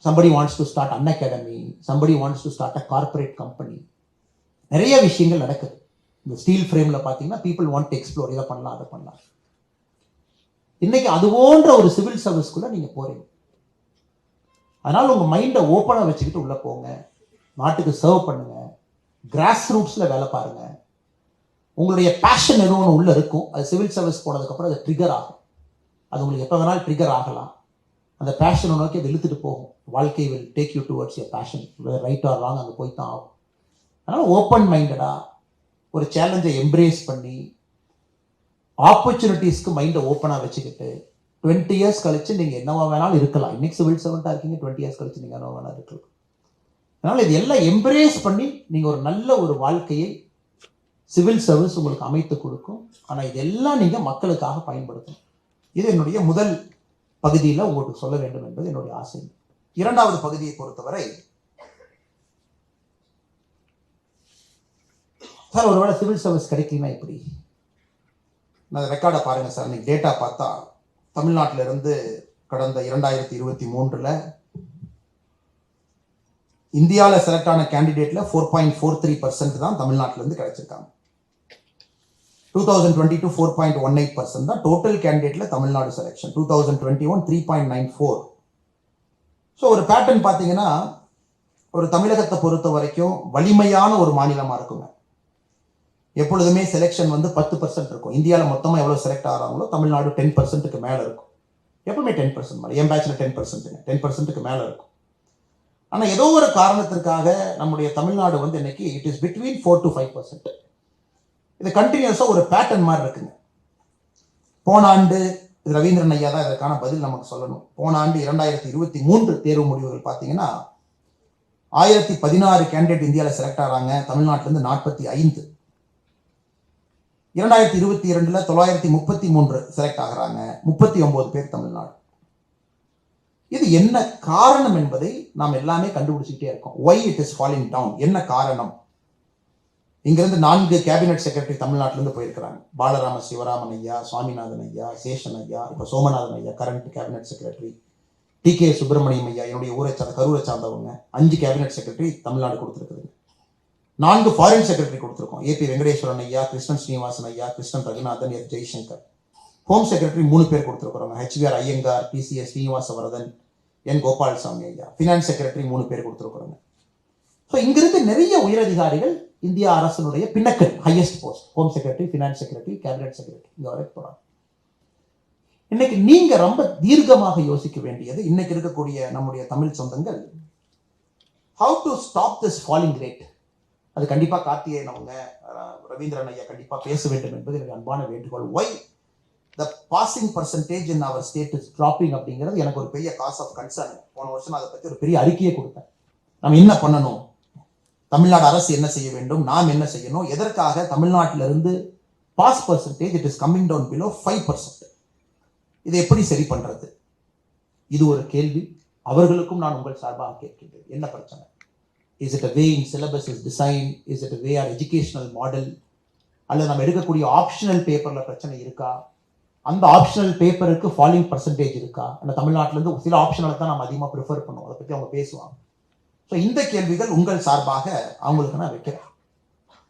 somebody wants to start an academy, somebody wants to start a corporate company. நிறைய விஷயங்கள் நடக்குது. இந்த ஸ்டீல் ஃப்ரேம்ல பாத்தீங்கன்னா people want to explore, இதை பண்ணலாம் அதை பண்ணலாம். இன்னைக்கு அது போன்ற ஒரு சிவில் சர்வீஸ்க்குள்ள நீங்க போறீங்க. அதனால உங்க மைண்டை ஓப்பனா வச்சுக்கிட்டு உள்ள போங்க, நாட்டுக்கு சர்வ் பண்ணுங்க, கிராஸ் ரூட்ஸ்ல வேலை பாருங்க. உங்களுடைய பேஷன் எதுவும் ஒன்று உள்ள இருக்கும், அது சிவில் சர்வீஸ் போனதுக்கப்புறம் அது ட்ரிகர் ஆகும். அது உங்களுக்கு எப்போ வேணாலும் ட்ரிகர் ஆகலாம். அந்த பேஷனை நோக்கி அதை இழுத்துட்டு போகும். வாழ்க்கை will take you towards your passion, right or wrong அங்கே போய் தான் ஆகும். அதனால் ஓப்பன் மைண்டடாக ஒரு சேலஞ்சை எம்ப்ரேஸ் பண்ணி ஆப்பர்ச்சுனிட்டிஸ்க்கு மைண்டை ஓப்பனாக வச்சுக்கிட்டு 20 இயர்ஸ் கழிச்சு நீங்கள் என்னவா வேணாலும் இருக்கலாம். இன்னைக்கு சிவில் சர்வெண்ட்டாக இருக்கீங்க, 20 இயர்ஸ் கழிச்சு நீங்கள் என்னவா வேணாலும் இருக்கலாம். அதனால் இது எல்லாம் எம்ப்ரேஸ் பண்ணி நீங்கள் ஒரு நல்ல ஒரு வாழ்க்கையை சிவில் சர்வீஸ் உங்களுக்கு அமைத்து கொடுக்கும். ஆனால் இதெல்லாம் நீங்கள் மக்களுக்காக பயன்படுத்தணும். இது என்னுடைய முதல் பகுதியில் உங்களுக்கு சொல்ல வேண்டும் என்பது என்னுடைய ஆசை. இரண்டாவது பகுதியை பொறுத்தவரை, சார் ஒருவேளை சிவில் சர்வீஸ் கிடைக்கலன்னா எப்படி? நான் ரெக்கார்டை பாருங்க சார். இன்னைக்கு டேட்டா பார்த்தா தமிழ்நாட்டில இருந்து கடந்த 2023 இந்தியாவில் செலக்ட் ஆன கேண்டிடேட்ல 4.43% தான் தமிழ்நாட்டில இருந்து கிடைச்சிருக்காங்க. 2022 4.18% தான் டோட்டல் கேண்டிடேட்ல தமிழ்நாடு செலக்ஷன். 2021 3.94. ஸோ ஒரு பேட்டர்ன் பார்த்தீங்கன்னா, ஒரு தமிழகத்தை பொறுத்த வரைக்கும் வலிமையான ஒரு மாநிலமா இருக்குங்க. எப்பொழுதுமே செலெக்ஷன் வந்து 10% இருக்கும். இந்தியாவில் மொத்தமாக எவ்வளோ செலக்ட் ஆகிறாங்களோ தமிழ்நாடு 10%க்கு மேலே இருக்கும். எப்பவுமே 10% மேலே, என் பேட்சில் 10%க்கு மேலே இருக்கும். ஆனால் ஏதோ ஒரு காரணத்திற்காக நம்முடைய தமிழ்நாடு வந்து இன்னைக்கு இட் இஸ் பிட்வீன் 4 to 5%. இது கண்டினியூஸாக ஒரு பேட்டர்ன் மாதிரி இருக்குங்க. போன ஆண்டு, இது ரவீந்திரன் ஐயா தான் இதற்கான பதில் நமக்கு சொல்லணும். போன ஆண்டு 2023 தேர்வு முடிவுகள் பார்த்தீங்கன்னா 1016 கேண்டிடேட் இந்தியாவில் செலக்ட் ஆகிறாங்க, தமிழ்நாட்டிலேருந்து 45. 2022 933 செலக்ட் ஆகிறாங்க, 39 பேர் தமிழ்நாடு. இது என்ன காரணம் என்பதை நாம் எல்லாமே கண்டுபிடிச்சுக்கிட்டே இருக்கோம். why it is falling down, என்ன காரணம்? இங்கிருந்து 4 கேபினெட் செக்ரட்டரி தமிழ்நாட்டிலிருந்து போயிருக்கிறாங்க. பாலராம சிவராமன் ஐயா, சுவாமிநாதன் ஐயா, சேஷன் ஐயா, இப்போ சோமநாதன் ஐயா current cabinet secretary, T K. Subramaniam ஐயா என்னுடைய ஊரை சார்ந்த கரூரை சார்ந்தவங்க. 5 கேபினெட் செக்ரட்டரி தமிழ்நாடு கொடுத்துருக்குதுங்க. 4 ஃபாரின் செக்ரட்டரி கொடுத்துருக்கோம். ஏபி வெங்கடேஸ்வரன் ஐயா, கிருஷ்ணன் ஸ்ரீனிவாசன் ஐயா, Krishnan Raghunathan, S Jaishankar. Home secretary 3 பேர் கொடுத்துருக்குறோங்க. H V R Iyengar, T C S Srinivasavaradan, N Gopalaswami ஐயா. ஃபினான்ஸ் செக்ரட்டரி 3 பேர் கொடுத்துருக்குறோங்க. ஸோ இங்கிருந்து நிறைய உயரதிகாரிகள் இந்தியா அரசனுடைய பின்னக்கல் highest post, home secretary, finance secretary, cabinet secretary, இங்க வரைக்கும் போறாங்க. இன்னைக்கு நீங்க ரொம்ப தீர்க்கமாக யோசிக்க வேண்டியது, இன்னைக்கு இருக்கக்கூடிய நம்முடைய தமிழ் சொந்தங்கள், how to stop this falling rate. அது கண்டிப்பா கார்த்திகேயன் அவங்க, ரவீந்திரன் ஐயா கண்டிப்பா பேச வேண்டும் என்பது எனக்கு அன்பான வேண்டுகோள். Why the passing percentage in our state is dropping அப்படிங்கிறது எனக்கு ஒரு பெரிய காஸ் ஆஃப் கன்சர்ன். போன வருஷம் அதை பற்றி ஒரு பெரிய அறிக்கையை கொடுத்தேன். நம்ம என்ன பண்ணணும், தமிழ்நாடு அரசு என்ன செய்ய வேண்டும், நாம் என்ன செய்யணும், எதற்காக தமிழ்நாட்டிலிருந்து pass percentage it is coming down below 5%. இதை எப்படி சரி பண்றது, இது ஒரு கேள்வி. அவர்களுக்கும் நான் உங்கள் சார்பாக கேட்கின்றேன், என்ன பிரச்சனை? Is it a way in syllabus is design? Is it a way our educational model? அல்லது நம்ம எடுக்கக்கூடிய ஆப்ஷனல் பேப்பர்ல பிரச்சனை இருக்கா? அந்த ஆப்ஷனல் பேப்பருக்கு ஃபாலோயிங் பர்சன்டேஜ் இருக்கா? அந்த தமிழ்நாட்டிலேருந்து சில ஆப்ஷனலை தான் நம்ம அதிகமாக ப்ரிஃபர் பண்ணுவோம், அதை பற்றி அவங்க பேசுவாங்க. ஸோ இந்த கேள்விகள் உங்கள் சார்பாக அவங்களுக்கு நான் வைக்கிறேன்.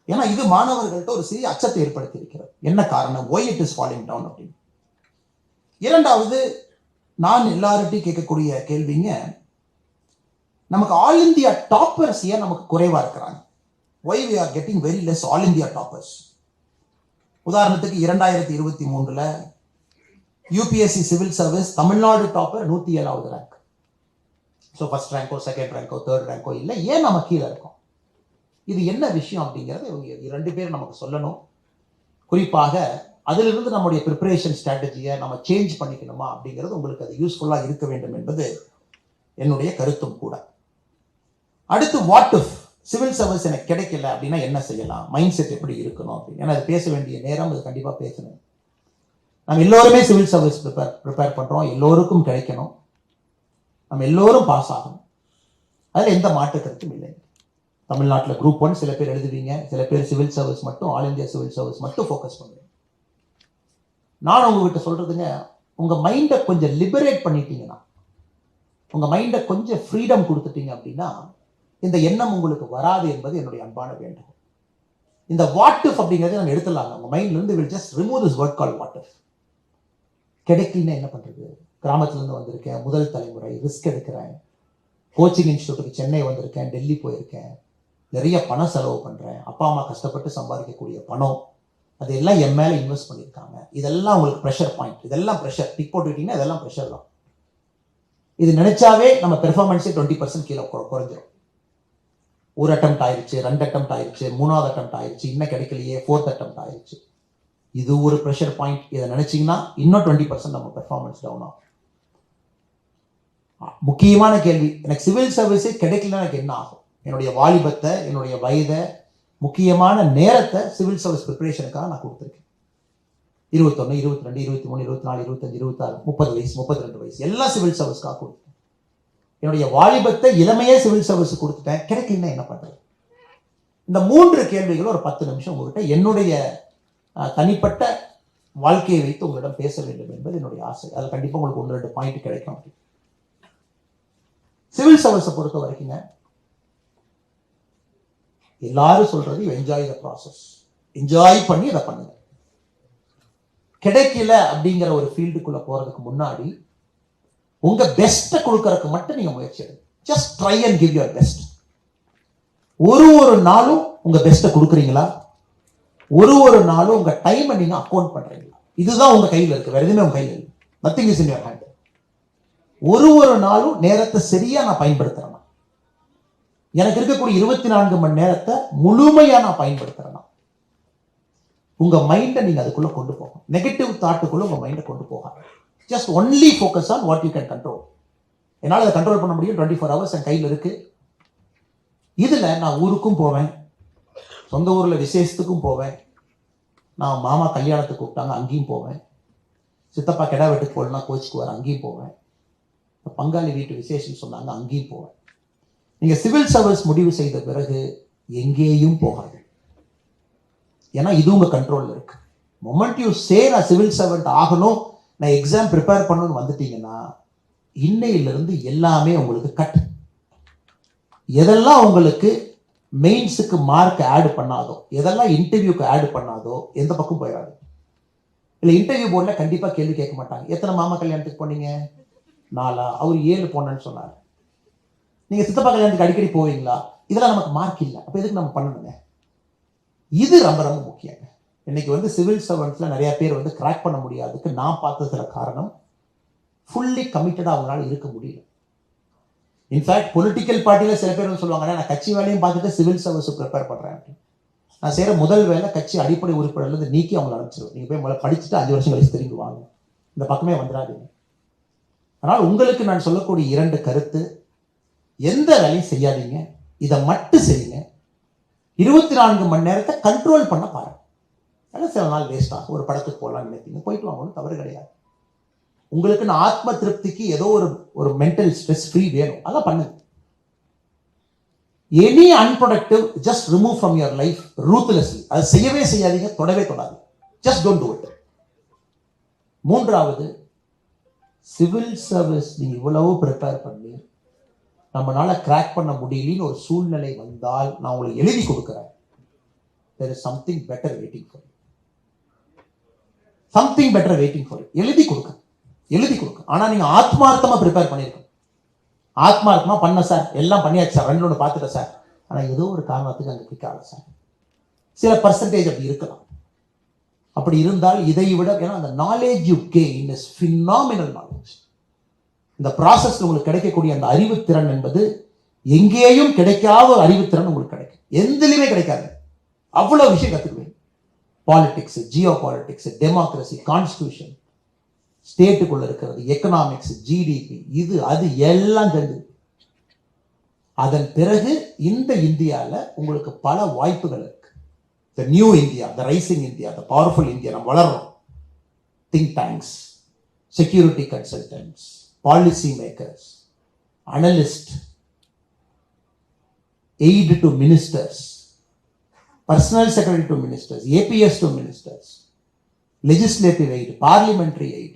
ஏன்னா இது மாணவர்கள்ட்ட ஒரு சிறிய அச்சத்தை ஏற்படுத்தி இருக்கிறது. என்ன காரணம்? Why it is falling down அப்படின்னு. இரண்டாவது, நான் எல்லார்ட்டையும் கேட்கக்கூடிய கேள்விங்க, நமக்கு ஆல் இந்தியா டாப்பர்ஸ் ஏன் நமக்கு குறைவா இருக்கிறாங்க? Why we are getting very less all India toppers? உதாரணத்துக்கு 2023 UPSC civil service Tamil Nadu topper 107வது ரேங்க். ஸோ ஃபர்ஸ்ட் ரேங்கோ, செகண்ட் ரேங்கோ, தேர்ட் ரேங்கோ இல்லை. ஏன் நம்ம கீழே இருக்கோம்? இது என்ன விஷயம் அப்படிங்கிறது இவங்க 2 பேரும் நமக்கு சொல்லணும். குறிப்பாக அதிலிருந்து நம்முடைய ப்ரிப்பரேஷன் ஸ்ட்ராட்டஜியை நம்ம சேஞ்ச் பண்ணிக்கணுமா அப்படிங்கிறது உங்களுக்கு அது யூஸ்ஃபுல்லாக இருக்க வேண்டும் என்பது என்னுடைய கருத்தும் கூட. அடுத்து, வாட் இஃப் சிவில் சர்வீஸ் எனக்கு கிடைக்கல அப்படின்னா என்ன செய்யலாம்? மைண்ட் செட் எப்படி இருக்கணும் அப்படின்னு. ஏன்னா அது பேச வேண்டிய நேரம், அது கண்டிப்பாக பேசணும். நம்ம எல்லோருமே சிவில் சர்வீஸ் ப்ரிப்பேர் பண்ணுறோம், எல்லோருக்கும் கிடைக்கணும், நம்ம எல்லோரும் பாஸ் ஆகணும், அதில் எந்த மாற்று கருத்தும் இல்லை. தமிழ்நாட்டில் குரூப் 1 சில பேர் எழுதுவீங்க, சில பேர் சிவில் சர்வீஸ் மட்டும், ஆல் இந்தியா சிவில் சர்வீஸ் மட்டும் ஃபோக்கஸ் பண்ணுவீங்க. நான் உங்ககிட்ட சொல்றதுங்க, உங்க மைண்டை கொஞ்சம் லிபரேட் பண்ணிட்டீங்கன்னா, உங்க மைண்டை கொஞ்சம் ஃப்ரீடம் கொடுத்துட்டீங்க அப்படின்னா இந்த எண்ணம் உங்களுக்கு வராது என்பது என்னுடைய அன்பான வேண்டுகோள். இந்த வாட் இஃப் அப்படிங்கிறத நம்ம எடுத்துடலாங்க உங்க மைண்ட்ல இருந்து. Will just remove this word call what if. கிடைக்கலன்னா என்ன பண்றது? கிராமத்துல இருந்து வந்திருக்கேன், முதல் தலைமுறை, ரிஸ்க் எடுக்கிறேன், கோச்சிங் இன்ஸ்டியூட்டுக்கு சென்னை வந்திருக்கேன், டெல்லி போயிருக்கேன், நிறைய பணம் செலவு பண்றேன், அப்பா அம்மா கஷ்டப்பட்டு சம்பாதிக்கக்கூடிய பணம் அதெல்லாம் என் மேல இன்வெஸ்ட் பண்ணியிருக்காங்க, இதெல்லாம் உங்களுக்கு ப்ரெஷர் பாயிண்ட், இதெல்லாம் ப்ரெஷர் டிக் போட்டுக்கிட்டீங்கன்னா இதெல்லாம் ப்ரெஷர் தான். இது நினைச்சாவே நம்ம பெர்ஃபார்மன்ஸே 20% கீழே குறைஞ்சிடும். ஒரு அட்டெம்ப்ட் ஆயிடுச்சு, 2 அட்டெம்ப்ட் ஆயிடுச்சு, 3வது அட்டெம்ப்ட் ஆயிடுச்சு, இன்னும் கிடைக்கலையே, 4th அட்டெம்ப்ட் ஆயிடுச்சு. இது ஒரு ப்ரெஷர் பாயிண்ட். இதை நினைச்சீங்கன்னா இன்னும் 20% நம்ம பெர்ஃபார்மன்ஸ் டவுன் ஆகும். முக்கியமான கேள்வி, எனக்கு சிவில் சர்வீஸே கிடைக்கலன்னா எனக்கு என்ன ஆகும்? என்னுடைய வாலிபத்தை, என்னுடைய வயதை, முக்கியமான நேரத்தை சிவில் சர்வீஸ் ப்ரிப்பரேஷனுக்காக நான் கொடுத்துருக்கேன். 21, 22, 23, 24, 25, 26, 30 வயசு, 32 வயசு எல்லாம் சிவில் சர்வீஸ்க்காக கொடுத்தேன். என்னுடைய வாலிபத்தை, இளமையே சிவில் சர்வீஸ் கொடுத்துட்டேன், கிடைக்கலன்னா என்ன பண்றது? இந்த 3 கேள்விகளும் ஒரு 10 நிமிஷம் உங்ககிட்ட என்னுடைய தனிப்பட்ட வாழ்க்கையை வைத்து உங்களிடம் பேச வேண்டும் என்பது என்னுடைய ஆசை. அதில் கண்டிப்பாக உங்களுக்கு 1-2 பாயிண்ட் கிடைக்கும். சிவில் சர்வீஸை பொறுத்த வரைக்குங்க, எல்லாரும் சொல்றது என்ஜாய் த ப்ராசஸ், என்ஜாய் பண்ணி அதை பண்ணுங்க. கிடைக்கல அப்படிங்கிற ஒரு ஃபீல்டுக்குள்ள போறதுக்கு முன்னாடி உங்க பெஸ்ட்டை கொடுக்கறதுக்கு மட்டும் நீங்க முயற்சி எடுங்க. Just try and give your best. ஒரு நாளும் உங்க பெஸ்ட்டை கொடுக்குறீங்களா? ஒரு நாளும் உங்க டைமை நீங்க அக்கௌண்ட் பண்றீங்களா? இதுதான் உங்க கையில் இருக்கு, வேற எதுவுமே உங்க கையில் இல்லை. Nothing is in your hand. ஒரு நாளும் நேரத்தை சரியா நான் பயன்படுத்துறேன். எனக்கு இருக்கக்கூடிய 24 மணி நேரத்தை முழுமையா நான் பயன்படுத்துறேன். உங்க மைண்டை நீங்க அதுக்குள்ள கொண்டு போகணும். நெகட்டிவ் தாட்டுக்குள்ள உங்க மைண்டை கொண்டு போகாது. Just only focus on what you can control. என்னால் அதை கண்ட்ரோல் பண்ண முடியும். 24 ஹவர்ஸ் என் கையில் இருக்கு. இதுல நான் ஊருக்கும் போவேன், சொந்த ஊர்ல விசேஷத்துக்கும் போவேன், நான் மாமா கல்யாணத்துக்கு கூப்பிட்டாங்க அங்கேயும் போவேன், சித்தப்பா கெடா வெட்டுக்கு போடனா கோச்சுக்கு வர அங்கேயும் போவேன், பங்காளி வீட்டு விசேஷம் சொன்னாங்க அங்கேயும் போவேன். நீங்க சிவில் சர்வீஸ் முடிவு செய்த பிறகு எங்கேயும் போகாது. ஏன்னா இது உங்க கண்ட்ரோல்ல இருக்கு. மொமெண்ட் யூ சே நான் சிவில் சர்வெண்ட் ஆகணும், நான் எக்ஸாம் ப்ரிப்பேர் பண்ணணும்னு வந்துட்டீங்கன்னா இன்னையிலிருந்து எல்லாமே உங்களுக்கு கட். எதெல்லாம் உங்களுக்கு மெயின்ஸுக்கு மார்க் ஆட் பண்ணாதோ, எதெல்லாம் இன்டர்வியூக்கு ஆட் பண்ணாதோ எந்த பக்கம் போயிடாது. இல்லை இன்டர்வியூ போர்டில் கண்டிப்பா கேள்வி கேட்க மாட்டாங்க. எத்தனை மாமா கல்யாணத்துக்கு போனீங்க? 4. அவர் 7 போனேன்னு சொன்னார். நீங்க சித்தப்பா கல்யாணத்துக்கு அடிக்கடி போவீங்களா? இதெல்லாம் நமக்கு மார்க் இல்லை, அப்ப எதுக்கு நம்ம பண்ணணுங்க? இது ரொம்ப ரொம்ப முக்கியம். இன்னைக்கு சிவில் சர்வன்ட்ஸ்ல நிறைய பேர் கிராக் பண்ண முடியாதுக்கு நான் பார்த்ததுல காரணம், ஃபுல்லி கமிட்டடா அவங்களால இருக்க முடியல. இன்ஃபேக்ட் பொலிட்டிக்கல் பார்ட்டியில சில பேர் சொல்லுவாங்க, நான் கட்சி வேலையும் பார்த்துட்டு சிவில் சர்வீஸ் ப்ரிப்பேர் பண்றேன். நான் செய்யற முதல் வேலை கட்சி அடிப்படை உறுப்பினர்ல நீக்கி அவங்களை அனுப்பிச்சிருவேன். நீங்க போய் முதல்ல படிச்சுட்டு 5 வருஷம் கழிச்சு திரும்பி வாங்க, இந்த பக்கமே வந்துடாதீங்க. அதனால் உங்களுக்கு நான் சொல்லக்கூடிய 2 கருத்து, எந்த வேலையும் செய்யாதீங்க, இதை மட்டும் செய்யுங்க. 24 மணி நேரத்தை கண்ட்ரோல் பண்ண பாருங்க. சில நாள் வேஸ்ட் ஆகும். ஒரு படத்துக்கு போகலான்னு நினைப்பீங்க, போயிட்டு வாங்க, தவறு கிடையாது. உங்களுக்கு ஆத்ம திருப்திக்கு ஏதோ ஒரு மென்டல் ஸ்ட்ரெஸ் ஃப்ரீ வேணும், அதான் பண்ணுங்க. Any unproductive just remove from your life ruthlessly. அது செய்யவே செய்யாதீங்க, தொடவே தொடாது. Just don't do it. மூன்றாவது, சிவில் சர்வீஸ் நீங்க இவ்வளவு ப்ரிப்பேர் பண்ணி நம்மளால கிராக் பண்ண முடியலன்னு ஒரு சூழ்நிலை வந்தால் நான் உங்களுக்கு எழுதி கொடுக்கிறேன். there is something better waiting for you. something better waiting for you. எழுதி கொடுக்க. ஆனா நீங்க ஆத்மார்த்தமா ப்ரிப்பேர் பண்ணிருக்கணும். ஆத்மார்த்தமா பண்ண சார், எல்லாம் பண்ணியாச்சு சார், 2 பார்த்துட்டேன் சார், ஆனா ஏதோ ஒரு காரணத்துக்கு அங்க கிளிக்காது சார். சில பர்சன்டேஜ் அப்படி இருக்கலாம். அப்படி இருந்தால் இதை விட, ஏன்னா அந்த knowledge you gain is phenomenal knowledge. இந்த ப்ராசஸ்ல உங்களுக்கு கிடைக்கக்கூடிய அந்த அறிவுத்திறன் என்பது எங்கேயும் கிடைக்காத ஒரு அறிவுத்திறன் உங்களுக்கு கிடைக்கும். எந்திலுமே கிடைக்காது. அவ்வளவு விஷயம் கத்துக்குவீங்க. Politics, geopolitics, democracy, constitution, ஸ்டேட்டுக்குள்ள இருக்கிறது, எக்கனாமிக்ஸ், ஜிடிபி, இது அது எல்லாம் தெரிஞ்சு. அதன் பிறகு இந்த இந்தியாவில் உங்களுக்கு பல வாய்ப்புகள் இருக்கு. The new India, the rising India, the powerful India, நம்ம வளர்றோம். Think tanks, security consultants, policy makers, analyst, aid to ministers, personal secretary to ministers, APS to ministers, legislative aid, parliamentary aid,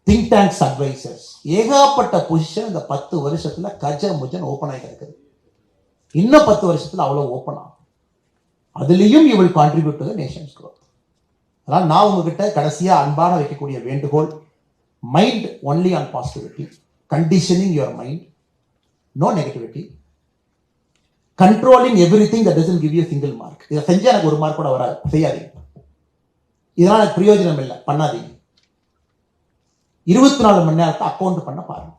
think tanks advisors, ஏகப்பட்ட position இந்த 10 வருஷத்துல கஜமுஜன் open ஆகி இருக்குது. இன்னும் 10 வருஷத்துல அவ்வளவு ஓப்பன் ஆகும். அதுலயும் you will contribute to the nation's growth. அதனால நான் உங்ககிட்ட கடைசியா அன்பான வைக்கக்கூடிய வேண்டுகோள், mind only on positivity, conditioning your mind, no negativity, controlling everything that doesn't give you single mark. இதை செஞ்சா எனக்கு 1 மார்க் கூட வராது, செய்யாதீங்க. இதனால எனக்கு பிரயோஜனம் இல்லை, பண்ணாதீங்க. 24 மணி நேரத்தை அக்கௌண்ட் பண்ண பாருங்க.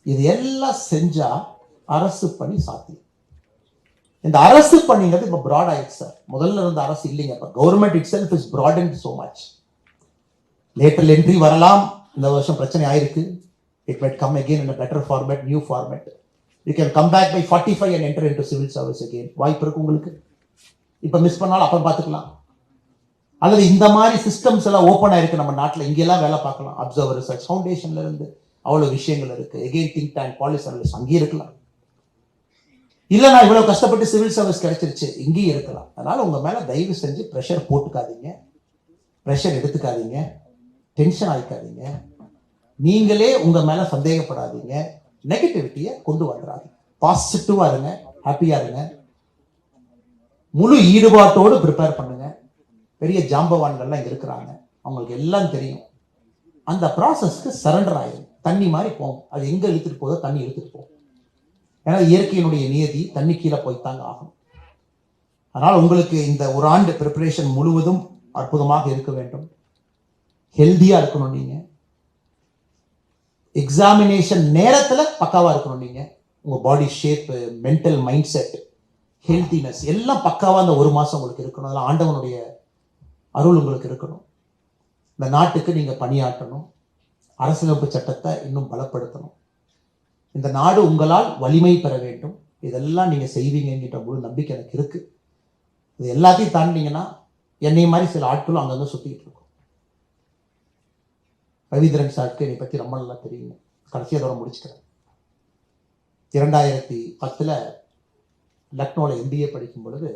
இது எல்லாம் செஞ்சா அரசு பணி சாத்தியம். இந்த அரசு பணிங்கிறது இப்ப பிராட் ஆயிடுச்சு சார். முதல்ல இருந்த அரசு இல்லைங்க. இப்ப government it self is broadened so much. Later entry வரலாம், இந்த வருஷம் பிரச்சனை ஆயிருக்கு. It might come again in a better format, new format. You can come back by 45 and enter into civil service again. வாய்ப்பு இருக்கு உங்களுக்கு. இப்ப மிஸ் பண்ணாலும் அப்புறம் பார்த்துக்கலாம். அல்லது இந்த மாதிரி சிஸ்டம்ஸ் எல்லாம் ஓப்பன் ஆயிருக்கு நம்ம நாட்டில், இங்கெல்லாம் வேலை பார்க்கலாம். அப்சர்வர் ரிசர்ச் ஃபவுண்டேஷன்ல இருந்து அவ்வளவு விஷயங்கள் இருக்கு. Again think tank, policy analyst அங்கேயே இருக்கலாம். இல்ல நான் இவ்வளவு கஷ்டப்பட்டு சிவில் சர்வீஸ் கிடைச்சிருச்சு, இங்கேயும் இருக்கலாம். அதனால உங்க மேல தயவு செஞ்சு ப்ரெஷர் போட்டுக்காதீங்க, ப்ரெஷர் எடுத்துக்காதீங்க, டென்ஷன் ஆகிக்காதீங்க. நீங்களே உங்க மேல சந்தேகப்படாதீங்க, நெகட்டிவிட்டியை கொண்டு வந்துடாதீங்க. பாசிட்டிவா இருங்க, ஹாப்பியா இருங்க, முழு ஈடுபாட்டோடு ப்ரிப்பேர் பண்ணுங்க. பெரிய ஜாம்பவான்கள்லாம் இங்க இருக்கிறாங்க, அவங்களுக்கு எல்லாம் தெரியும். அந்த ப்ராசஸ்க்கு சரண்டர் ஆயிடும். தண்ணி மாதிரி போகும், அது எங்க இழுத்துட்டு போதோ தண்ணி இழுத்துட்டு போகும். ஏன்னா இயற்கையினுடைய நியதி தண்ணி கீழே போய்த்தாங்க ஆகும். அதனால் உங்களுக்கு இந்த ஒரு ஆண்டு ப்ரிப்பரேஷன் முழுவதும் அற்புதமாக இருக்க வேண்டும். ஹெல்தியா இருக்கணும். நீங்க எக்ஸாமினேஷன் நேரத்துல பக்காவா இருக்கணும். நீங்க உங்க பாடி shape, mental mind set, healthiness எல்லாம் பக்காவா அந்த 1 மாசம் உங்களுக்கு இருக்கணும். அதெல்லாம் ஆண்டவனுடைய அருள் உங்களுக்கு இருக்கணும். இந்த நாட்டுக்கு நீங்க பணியாற்றணும். அரசியலமைப்பு சட்டத்தை இன்னும் பலப்படுத்தணும். இந்த நாடு உங்களால் வலிமை பெற வேண்டும். இதெல்லாம் நீங்க செய்வீங்கன்ற முழு நம்பிக்கை எனக்கு இருக்கு. இது எல்லாத்தையும் தாண்டினீங்கன்னா என்னை மாதிரி சில ஆட்களும் அங்கங்க சுத்திட்டு இருக்கும். ரவீந்திரன் சாருக்கு என்னை பத்தி ரொம்ப நல்லா தெரியும். கடைசியாக அதோட முடிச்சுக்கிறேன். 2010 லக்னோவில் MBA படிக்கும் பொழுது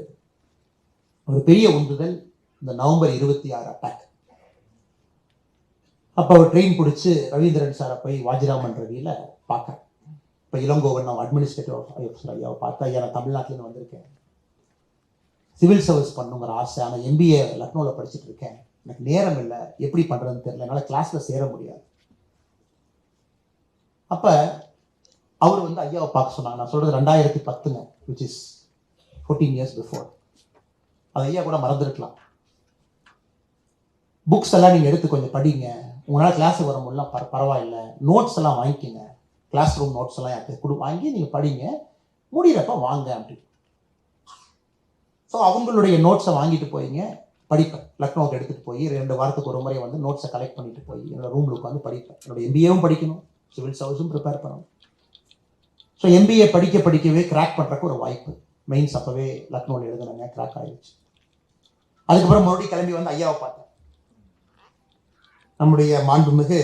ஒரு பெரிய உந்துதல் இந்த நவம்பர் 26 அட்டாக். அப்போ அவர் ட்ரெயின் பிடிச்சி ரவீந்திரன் சாரை போய் வாஜிராமன் ரவியில் பார்க்குறேன். இப்போ இளங்கோவன் நான் அட்மினிஸ்ட்ரேட்டிவ் ஐயாவை பார்த்தா, ஐயா நான் தமிழ்நாட்டிலேருந்து வந்திருக்கேன், சிவில் சர்வீஸ் பண்ணுங்கிற ஆசை, ஆனால் MBA லக்னோவில் படிச்சுட்டு இருக்கேன், எனக்கு நேரம் இல்லை, எப்படி பண்ணுறதுன்னு தெரியல, என்னால் கிளாஸில் சேர முடியாது. அப்போ அவர் வந்து ஐயாவை பார்க்க சொன்னாங்க. நான் சொல்கிறது 2010, which is 14 years before. அது ஐயா கூட மறந்துருக்கலாம். புக்ஸ் எல்லாம் நீங்கள் எடுத்து கொஞ்சம் படிங்க, உங்களால் கிளாஸுக்கு வர முடியலாம் பரவாயில்லை, நோட்ஸ் எல்லாம் வாங்கிக்கோங்க, கிளாஸ் ரூம் நோட்ஸ் எல்லாம் யாருக்கு வாங்கி நீங்கள் படிங்க, முடிகிறப்ப வாங்க அப்படின்னு. ஸோ அவங்களுடைய நோட்ஸை வாங்கிட்டு போயிங்க, படிப்பேன். லக்னோவுக்கு எடுத்துகிட்டு போய் 2 வாரத்துக்கு ஒரு முறை வந்து நோட்ஸை கலெக்ட் பண்ணிட்டு போய் என்னோட ரூமில் உட்காந்து படிப்பேன். என்னோட MBAவும் படிக்கணும், சிவில் சர்வீஸும் ப்ரிப்பேர் பண்ணணும். ஸோ MBA படிக்கவே கிராக் பண்ணுறக்கு ஒரு வாய்ப்பு. மெயின்ஸ் அப்போவே லக்னோவில் எழுதுனாங்க, கிராக் ஆயிடுச்சு. அதுக்கப்புறம் மறுபடியும் கிளம்பி வந்து ஐயாவை பார்த்தேன். நம்முடைய மாண்புமிகு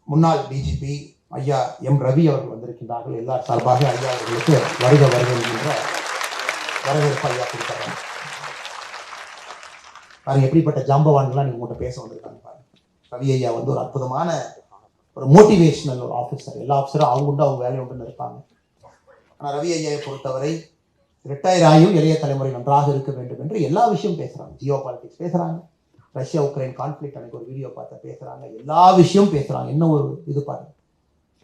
முன்னாள் டிஜிபி ஐயா எம் ரவி அவர்கள் வந்திருக்கின்றார்கள். எல்லார் சார்பாக ஐயா அவர்களுக்கு வருக வருக என்கின்ற வரவேற்பு ஐயா கொடுத்தாங்க. பாருங்க எப்படிப்பட்ட ஜாம்பவான்கள்லாம் நீங்க உங்கள்கிட்ட பேச வந்திருக்காங்க பாருங்க. ரவி ஐயா வந்து ஒரு அற்புதமான ஒரு மோட்டிவேஷனல் ஒரு ஆஃபீஸர். எல்லா ஆஃபீஸரும் அவங்க உண்டு அவங்க வேலை உண்டுன்னு இருப்பாங்க. ஆனால் ரவி ஐயாவை பொறுத்தவரை ரிட்டையர் ஆகியும் இளைய தலைமுறை நன்றாக இருக்க வேண்டும் என்று எல்லா விஷயமும் பேசுறாங்க. ஜியோ பாலிடிக்ஸ் பேசுறாங்க, ரஷ்யா உக்ரைன் கான்ஃபிளிக்ட் அன்னைக்கு ஒரு வீடியோ பார்த்து பேசுறாங்க, எல்லா விஷயமும் பேசுறாங்க. என்ன ஒரு இது பாருங்க,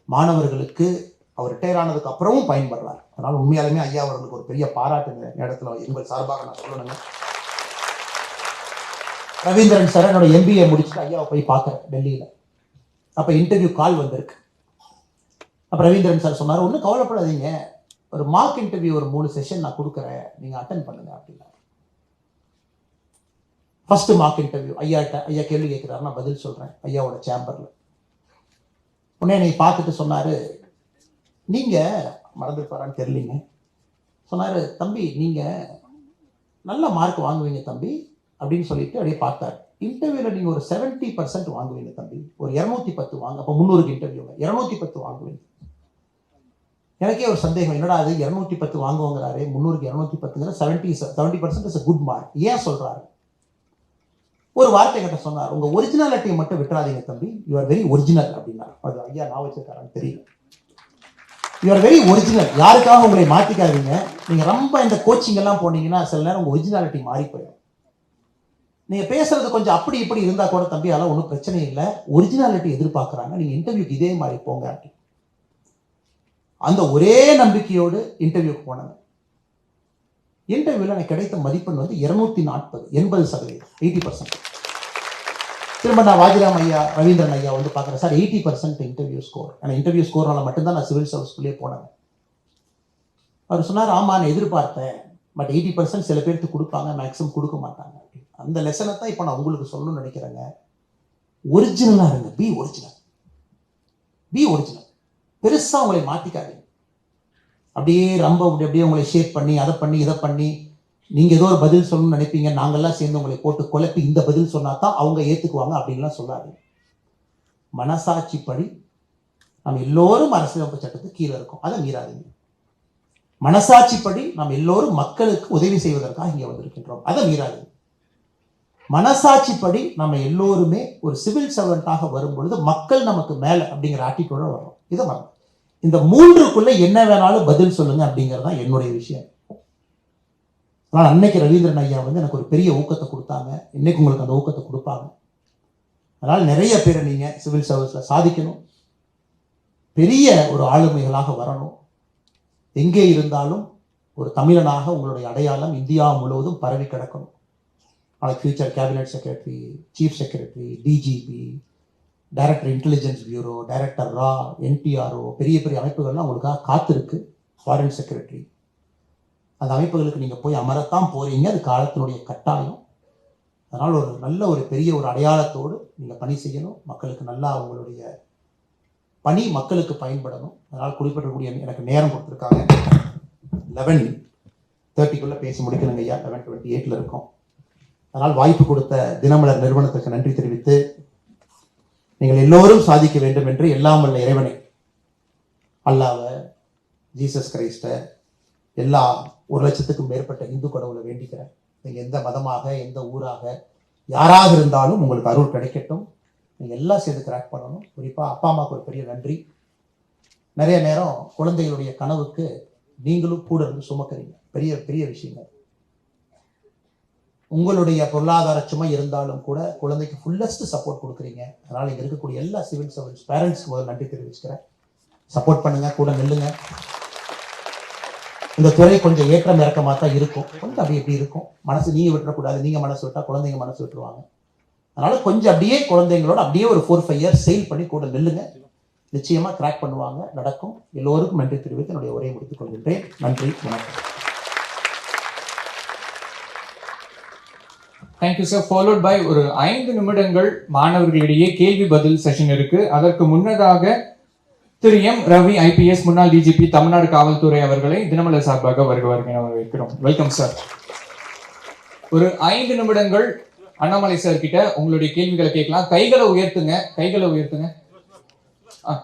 மாணவர்களுக்கு அவர் ரிட்டையர் ஆனதுக்கு அப்புறமும் பயன்படுறாரு. அதனால உண்மையாலுமே ஐயா அவர்களுக்கு ஒரு பெரிய பாராட்டு இந்த இடத்துல எங்கள் சார்பாக நான் சொல்லணுங்க. ரவீந்திரன் சார் என்னோட MBA முடிச்சுட்டு ஐயாவை போய் பார்க்குறேன் டெல்லியில். அப்போ இன்டர்வியூ கால் வந்திருக்கு. அப்போ ரவீந்திரன் சார் சொன்னார், ஒன்றும் கவலைப்படாதீங்க, ஒரு மார்க் இன்டர்வியூ ஒரு 3 செஷன் நான் கொடுக்குறேன், நீங்கள் அட்டன் பண்ணுங்க அப்படின்னா. ஃபர்ஸ்ட் மார்க் இன்டர்வியூ ஐயா கேள்வி கேட்குறாரு, நான் பதில் சொல்கிறேன் ஐயாவோட சேம்பரில். உடனே என்னை பார்த்துட்டு சொன்னார், நீங்கள் மறந்துருப்பாரான்னு தெரியலிங்க, சொன்னார், தம்பி நீங்கள் நல்ல மார்க் வாங்குவீங்க தம்பி அப்படின்னு சொல்லிட்டு அப்படியே பார்த்தாரு. இன்டர்வியூவில் நீங்கள் ஒரு 70% வாங்குவீங்க தம்பி, ஒரு 210 வாங்க. அப்போ 300க்கு இன்டர்வியூங்க 210 வாங்குவீங்க. எனக்கே ஒரு சந்தேகம், என்னடா அது 210 வாங்குவாங்கிறாரு, 300க்கு 210ங்கிற 70% இஸ் குட் மார்க். ஏன் சொல்றாரு? ஒரு வார்த்தை கிட்ட சொன்னார், உங்க ஒரிஜினாலிட்டியை மட்டும் விட்டுறாதீங்க தம்பி, யூ ஆர் வெரி ஒரிஜினல் அப்படின்னா. அது ஐயா நான் வச்சிருக்காரான்னு தெரியல. யூ ஆர் வெரி ஒரிஜினல், யாருக்காக உங்களை மாற்றிக்காதீங்க. நீங்க ரொம்ப இந்த கோச்சிங் எல்லாம் போனீங்கன்னா சில நேரம் உங்க ஒரிஜினாலிட்டி மாறி போயிடும். நீங்க பேசுறது கொஞ்சம் அப்படி இப்படி இருந்தா கூட தம்பி அதெல்லாம் ஒன்றும் பிரச்சனை இல்லை, ஒரிஜினாலிட்டி எதிர்பார்க்குறாங்க, நீங்க இன்டர்வியூக்கு இதே மாதிரி போங்க அப்படி. அந்த ஒரே நம்பிக்கையோடு இன்டர்வியூக்கு போனாங்க. இன்டர்வியூல எனக்கு கிடைத்த மதிப்பெண் வந்து 240, 80%, 80%. திரும்ப நான் வாஜிராம் ஐயா ரவீந்திரன் ஐயா வந்து பார்க்குறேன், சார் 80% இன்டர்வியூ ஸ்கோர். ஆனால் இன்டர்வியூ ஸ்கோர்னால மட்டும்தான் நான் சிவில் சர்வீஸ்குள்ளேயே போனேன். அவர் சொன்னார், ஆமா நான் எதிர்பார்த்தேன், பட் 80% சில பேருக்கு கொடுப்பாங்க, மேக்ஸிமம் கொடுக்க மாட்டாங்க. அந்த லெசனை தான் இப்போ நான் உங்களுக்கு சொல்லணும்னு நினைக்கிறேங்க. ஒரிஜினலா இருங்க, பி ஒரிஜினல், பி ஒரிஜினல். பெருசா உங்களை மாத்திக்காதீங்க. அப்படியே ரொம்ப அப்படியே உங்களை ஷேப் பண்ணி அதை பண்ணி இதை பண்ணி நீங்க ஏதோ ஒரு பதில் சொல்லணும்னு நினைப்பீங்க, நாங்கெல்லாம் சேர்ந்து உங்களை போட்டு குழப்பி இந்த பதில் சொன்னா தான் அவங்க ஏத்துக்குவாங்க அப்படின்லாம் சொல்லாதீங்க. மனசாட்சிப்படி நம்ம எல்லோரும் அரசியலமைப்பு சட்டத்துக்கு கீழே இருக்கோம், அதை மீறாதீங்க. மனசாட்சிப்படி நாம் எல்லோரும் மக்களுக்கு உதவி செய்வதற்காக இங்கே வந்திருக்கின்றோம், அதை மீறாதீங்க. மனசாட்சிப்படி நம்ம எல்லோருமே ஒரு சிவில் சர்வெண்டாக வரும் பொழுது மக்கள் நமக்கு மேல அப்படிங்கிற ஆட்டிடியூட வரும். இதை மறந்து இந்த 3க்குள்ள என்ன வேணாலும் பதில் சொல்லுங்க அப்படிங்கிறது தான் என்னுடைய விஷயம். ஆனால் அன்னைக்கு ரவீந்திரன் ஐயா வந்து எனக்கு ஒரு பெரிய ஊக்கத்தை கொடுத்தாங்க, இன்னைக்கு உங்களுக்கு அந்த ஊக்கத்தை கொடுப்பாங்க. அதனால் நிறைய பேரை நீங்க சிவில் சர்வீஸ்ல சாதிக்கணும், பெரிய ஒரு ஆளுமைகளாக வரணும். எங்கே இருந்தாலும் ஒரு தமிழனாக உங்களுடைய அடையாளம் இந்தியா முழுவதும் பரவி கிடக்கணும். நாளைக்கு future cabinet secretary, chief secretary, DGP, director Intelligence Bureau, director ரா, NTRO, பெரிய பெரிய அமைப்புகள்லாம் உங்களுக்காக காத்திருக்கு. ஃபாரின் செக்ரட்டரி, அந்த அமைப்புகளுக்கு நீங்கள் போய் அமரத்தான் போறீங்க, அது காலத்தினுடைய கட்டாயம். அதனால் ஒரு நல்ல ஒரு பெரிய ஒரு அடையாளத்தோடு நீங்கள் பணி செய்யணும். மக்களுக்கு நல்லா உங்களுடைய பணி மக்களுக்கு பயன்படணும். அதனால் குறிப்பிடக்கூடிய எனக்கு நேரம் கொடுத்துருக்காங்க, 11:30 பேசி முடிக்கணுங்க ஐயா. 11:28 இருக்கோம். அதனால் வாய்ப்பு கொடுத்த தினமலர் நிறுவனத்துக்கு நன்றி தெரிவித்து, நீங்கள் எல்லோரும் சாதிக்க வேண்டும் என்று எல்லாம் வல்ல இறைவனை, அல்லாஹ்வை, ஜீசஸ் கிரைஸ்ட, எல்லா 1,00,000க்கும் மேற்பட்ட இந்து கடவுளை வேண்டிக்கிறேன். நீங்க எந்த மதமாக எந்த ஊராக யாராக இருந்தாலும் உங்களுக்கு அருள் கிடைக்கட்டும். நீங்க எல்லாம் சேர்ந்து கிராக் பண்ணணும். குறிப்பா அப்பா அம்மாவுக்கு ஒரு பெரிய நன்றி. நிறைய நேரம் குழந்தைகளுடைய கனவுக்கு நீங்களும் கூட இருந்து சுமக்கிறீங்க, பெரிய பெரிய விஷயங்கள். உங்களுடைய பொருளாதார சுமை இருந்தாலும் கூட குழந்தைக்கு ஃபுல்லஸ்ட் சப்போர்ட் கொடுக்குறீங்க. அதனால இங்க இருக்கக்கூடிய எல்லா சிவில் சர்வீஸ் பேரண்ட்ஸ்க்கு முதல் நன்றி தெரிவிச்சுக்கிறேன். சப்போர்ட் பண்ணுங்க, கூட நில்லுங்க. இந்த துறை கொஞ்சம் ஏற்றம் இறக்கமாக தான் இருக்கும், கொஞ்சம் அப்படி எப்படி இருக்கும். மனசு நீங்க விட்டுறக்கூடாது, நீங்க மனசு விட்டா குழந்தைங்க மனசு விட்டுருவாங்க. அதனால கொஞ்சம் அப்படியே குழந்தைங்களோட அப்படியே ஒரு 4-5 இயர்ஸ் செயல் பண்ணி கூட நில்லுங்க. நிச்சயமா கிராக் பண்ணுவாங்க, நடக்கும். எல்லோருக்கும் நன்றி தெரிவித்து என்னுடைய உரையை முடித்துக் கொள்கின்றேன். நன்றி, வணக்கம். Thank you sir. ஃபாலோட் பை ஒரு 5 நிமிடங்கள் மாணவர்களிடையே கேள்வி பதில் செஷன் இருக்கு. அதற்கு முன்னதாக திரு எம் ரவி IPS முன்னாள் DGP தமிழ்நாடு காவல்துறை அவர்களை தினமலர் சார்பாக வருக வரவேற்கிறோம். Welcome sir. ஒரு 5 நிமிடங்கள் அண்ணாமலை சார் கிட்ட உங்களுடைய கேள்விகளை கேட்கலாம். கைகளை உயர்த்துங்க, கைகளை உயர்த்துங்க.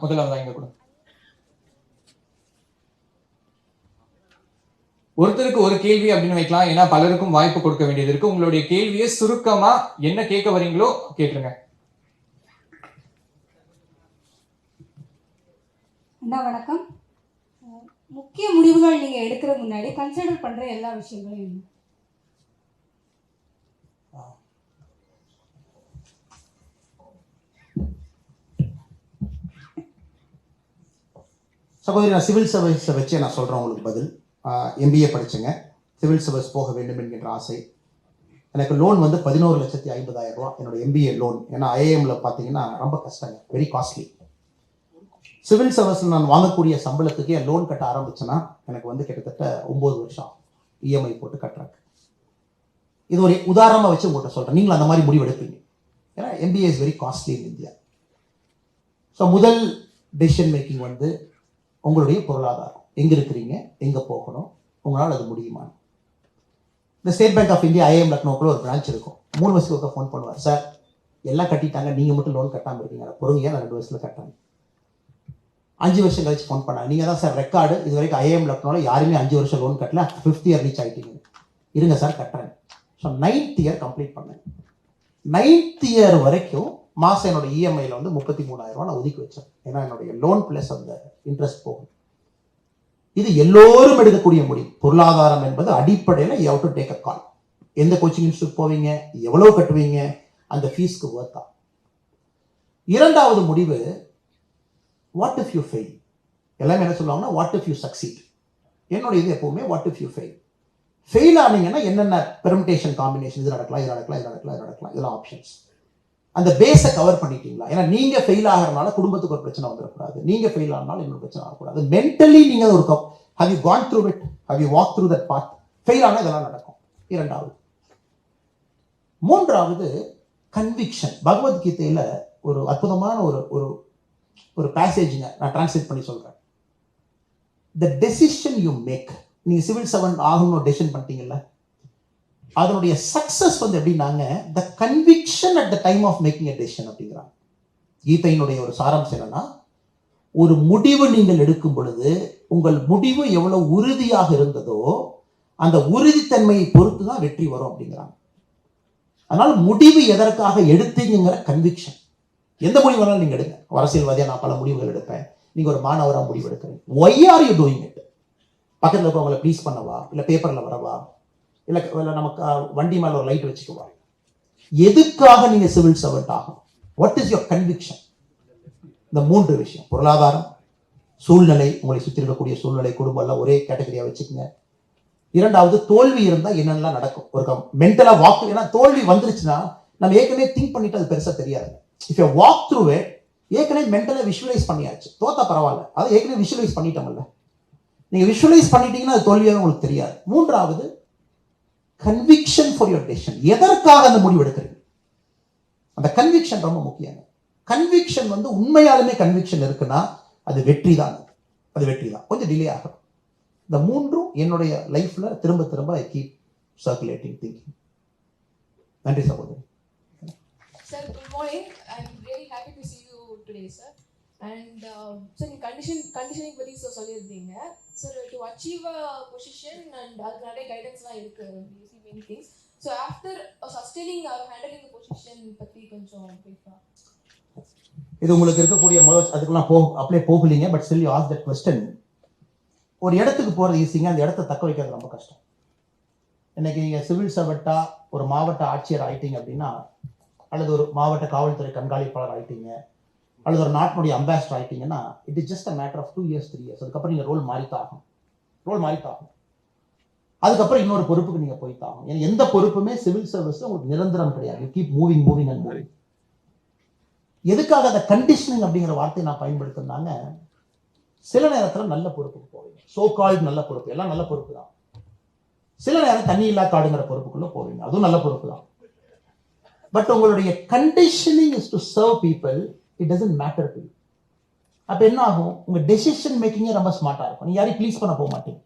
முதல்ல இங்க கூட ஒருத்தருக்கு ஒரு கேள்வி அப்படின்னு வைக்கலாம். ஏன்னா பலருக்கும் வாய்ப்பு கொடுக்க வேண்டியது இருக்கு. உங்களுடைய கேள்வியை சுருக்கமா என்ன கேட்க வரீங்களோ கேட்டுருங்க. அண்ணா வணக்கம். முக்கிய முடிவுகள் நீங்க எடுக்கிற முன்னாடி கன்சிடர் பண்ற எல்லா விஷயங்களும் என்ன? சகோதரி, நான் சிவில் சர்வீஸை வச்சு நான் சொல்கிறேன் உங்களுக்கு பதில். எம்பிஏ படித்தேங்க. சிவில் சர்வீஸ் போக வேண்டும் என்கின்ற ஆசை. எனக்கு லோன் வந்து 11,50,000 ரூபா என்னோட எம்பிஏ லோன். ஏன்னா ஐஏஎம்ல பார்த்தீங்கன்னா ரொம்ப கஷ்டங்க, வெரி காஸ்ட்லி. சிவில் சர்வீஸில் நான் வாங்கக்கூடிய சம்பளத்துக்கு என் லோன் கட்ட ஆரம்பிச்சேன்னா எனக்கு வந்து கிட்டத்தட்ட 9 வருஷம் இஎம்ஐ போட்டு கட்டுறாங்க. இது ஒரு உதாரணமாக வச்சு உங்கள்கிட்ட சொல்கிறேன். நீங்களும் அந்த மாதிரி முடிவு எடுப்பீங்க. ஏன்னா MBA is very costly in India. So முதல் டெசிஷன் மேக்கிங் வந்து உங்களுடைய பொருளாதாரம். எங்கே இருக்கிறீங்க, எங்கே போகணும், உங்களால் அது முடியுமா? இந்த State Bank of India IIM லக்னோக்குள்ள ஒரு பிரான்ச் இருக்கும். 3 வருஷத்துக்கு ஒருக்கா ஃபோன் பண்ணுவார். சார் எல்லாம் கட்டிட்டாங்க, நீங்கள் மட்டும் லோன் கட்டாமல் இருக்கீங்க, பொறுங்க, நான் 2 வருஷத்தில் கட்டுறேன். 5 வருஷம் கழிச்சு ஃபோன் பண்ணாங்க. நீங்கள் தான் சார் ரெக்கார்டு, இது வரைக்கும் ஐஏஎம் லக்னோவில் யாருமே 5 வருஷம் லோன் கட்டல, 5th இயர் ரீச் ஆகிட்டீங்க. இருங்க சார் கட்டுறேன். ஸோ 9th இயர் கம்ப்ளீட் பண்ணேன். 9th இயர் வரைக்கும் மாதம் என்னோட இஎம்ஐயில் வந்து 33,000 ரூபா நான் ஒதுக்கி வச்சேன். ஏன்னா என்னுடைய லோன் ப்ளஸ் அந்த இன்ட்ரெஸ்ட் போகும். இது எல்லோரும் எடுக்கக்கூடிய முடிவு. பொருளாதாரம் என்பது அடிப்படையில் you have to take a call. எந்த கோச்சிங் இன்ஸ்டியூட் போவீங்க, எவ்வளோ கட்டுவீங்க, அந்த ஃபீஸ்க்கு ஒர்த்தா. இரண்டாவது முடிவு, வாட் இஃப் யூ ஃபெயில். எல்லாமே என்ன சொல்லுவாங்கன்னா வாட் இஃப் யூ சக்சீட். என்னோட இது எப்பவுமே what if you fail. Fail ஆனீங்கன்னா என்னென்ன பெர்முடேஷன் காம்பினேஷன், இது நடக்கலாம், இது நடக்கலாம், இது நடக்கலாம், இது நடக்கலாம், இதெல்லாம் ஆப்ஷன்ஸ். அந்த பேஸை கவர் பண்ணிட்டீங்களா? ஏன்னா நீங்க ஃபெயில் ஆகிறனால குடும்பத்துக்கு ஒரு பிரச்சனை வந்துடக்கூடாது, நீங்க ஃபெயில் ஆனாலும் இன்னொரு பிரச்சனை ஆகக்கூடாது. மென்டலி நீங்க ஒரு how you gone through it, how you walk through that path. Fail ஆனால் இதெல்லாம் நடக்கும். இரண்டாவது. மூன்றாவது கன்விக்ஷன். பகவத்கீதையில ஒரு அற்புதமான ஒரு ஒரு ஒரு பேசேஜுங்க, நான் டிரான்ஸ்லேட் பண்ணி சொல்றேன். The decision you make. நீங்க சிவில் சர்வன்ட் ஆகணும்னு டெசிஷன் பண்ணிட்டீங்கல்ல, அதனுடைய சக்சஸ் வந்து எப்படின்னாங்க, the conviction at the time of making a decision அப்படிங்கிறாங்க. கீதையினுடைய ஒரு சாராம்சம் என்னன்னா, ஒரு முடிவு நீங்கள் எடுக்கும் பொழுது உங்கள் முடிவு எவ்வளவு உறுதியாக இருந்ததோ அந்த உறுதித்தன்மையை பொறுத்து தான் வெற்றி வரும் அப்படிங்கிறாங்க. அதனால முடிவு எதற்காக எடுத்தீங்கிற கன்விக்ஷன். எந்த முடிவு வேணாலும் நீங்க எடுங்க. அரசியல்வாதியா நான் பல முடிவுகள் எடுப்பேன். நீங்க ஒரு மாணவராக முடிவு எடுக்கிறீங்க. Why are you doing it? பக்கத்தில் இருக்கவங்களை ப்ளீஸ் பண்ணவா, இல்லை பேப்பர்ல வரவா, இல்லை நமக்கு வண்டி மேல ஒரு லைட் வச்சுக்குவா? எதுக்காக நீங்க சிவில் சர்வெண்ட் ஆகும்? What is your conviction? இந்த 3 விஷயம், பொருளாதாரம், சூழ்நிலை, உங்களை சுற்றி இருக்கக்கூடிய சூழ்நிலை, குடும்பம் எல்லாம் ஒரே கேட்டகரியா வச்சுக்கோங்க. இரண்டாவது, தோல்வி இருந்தால் என்னென்னலாம் நடக்கும், ஒரு மென்டலா வாக். ஏன்னா தோல்வி வந்துருச்சுன்னா நம்ம ஏற்கனவே திங்க் பண்ணிட்டு அது பெருசா தெரியாது. If you walk through it, ஏற்கனவே மென்டலா விஷுவலைஸ் பண்ணியாச்சு. தோத்தா பரவாயில்ல, அதை ஏற்கனவே விஷுவலைஸ் பண்ணிட்டோம்ல. நீங்க விஷுவலைஸ் பண்ணிட்டீங்கன்னா அது தோல்வியாக உங்களுக்கு தெரியாது. மூன்றாவது, கன்விக்ஷன் ஃபார் யுவர் டெசிஷன். எதற்காக அந்த முடிவு எடுக்கிறீங்க, அந்த கன்விக்ஷன் ரொம்ப முக்கியம். கன்விக்ஷன் வந்து உண்மையாலுமே கன்விக்ஷன் இருக்குன்னா அது வெற்றி தான். அது வெற்றி தான். கொஞ்சம் டிலே ஆகும். இந்த 3 என்னுடைய லைஃப்ல திரும்ப திரும்ப ஐ கீப் சர்க்குலேட்டிங் திங்கிங். நன்றி சகோதரி. Sir, good morning. I'm really happy to see you today, sir. And sir, conditioning பத்தி சொல்லியிருந்தீங்க. Sir, to achieve a position and அதுக்கு நிறைய கைடன்ஸ்லாம் இருக்கு. You see many things. So after sustaining or handling the position பத்தி கொஞ்சம் brief-ஆ. இது உங்களுக்கு இருக்கக்கூடிய முதல், அதுக்கெல்லாம் அப்படியே போகலீங்க. But still you ask that question. ஒரு இடத்துக்கு போறது ஈஸிங்க, அந்த இடத்த தக்க வைக்கிறது ரொம்ப கஷ்டம். இன்னைக்கு நீங்க சிவில் சர்வெண்டா ஒரு மாவட்ட ஆட்சியர் ஆயிட்டீங்க அப்படின்னா, அல்லது ஒரு மாவட்ட காவல்துறை கண்காணிப்பாளர் ஆயிட்டீங்க, அல்லது ஒரு நாட்டினுடைய அம்பாசிடர் ஆயிட்டீங்கன்னா, it is just a matter of 2 years 3 years. அதுக்கப்புறம் நீங்க ரோல் மாறித்தாகும். அதுக்கப்புறம் இன்னொரு பொறுப்புக்கு நீங்க போய்த்தாகும். ஏன்னா எந்த பொறுப்புமே சிவில் சர்வீஸ்ல உங்களுக்கு நிரந்தரம் கிடையாது. You keep moving and moving. எதுக்காக அந்த கண்டிஷனிங் அப்படிங்கிற வார்த்தையை நான் பயன்படுத்தினாங்க, சில நேரத்தில் நல்ல பொறுப்புக்கு போவீங்க. சோ கால்டு நல்ல பொறுப்பு, எல்லாம் நல்ல பொறுப்பு தான். சில நேரம் தண்ணி இல்லா காடுங்கிற பொறுப்புக்குள்ள போவீங்க, அதுவும் நல்ல பொறுப்பு தான். பட் உங்களுடைய conditioning is to serve people, it doesn't matter to you. அப்ப என்ன ஆகும், உங்க டெசிஷன் மேக்கிங்கே ரொம்ப ஸ்மார்ட்டா இருக்கும். நீங்க யாரையும் ப்ளீஸ் பண்ண போக மாட்டீங்க.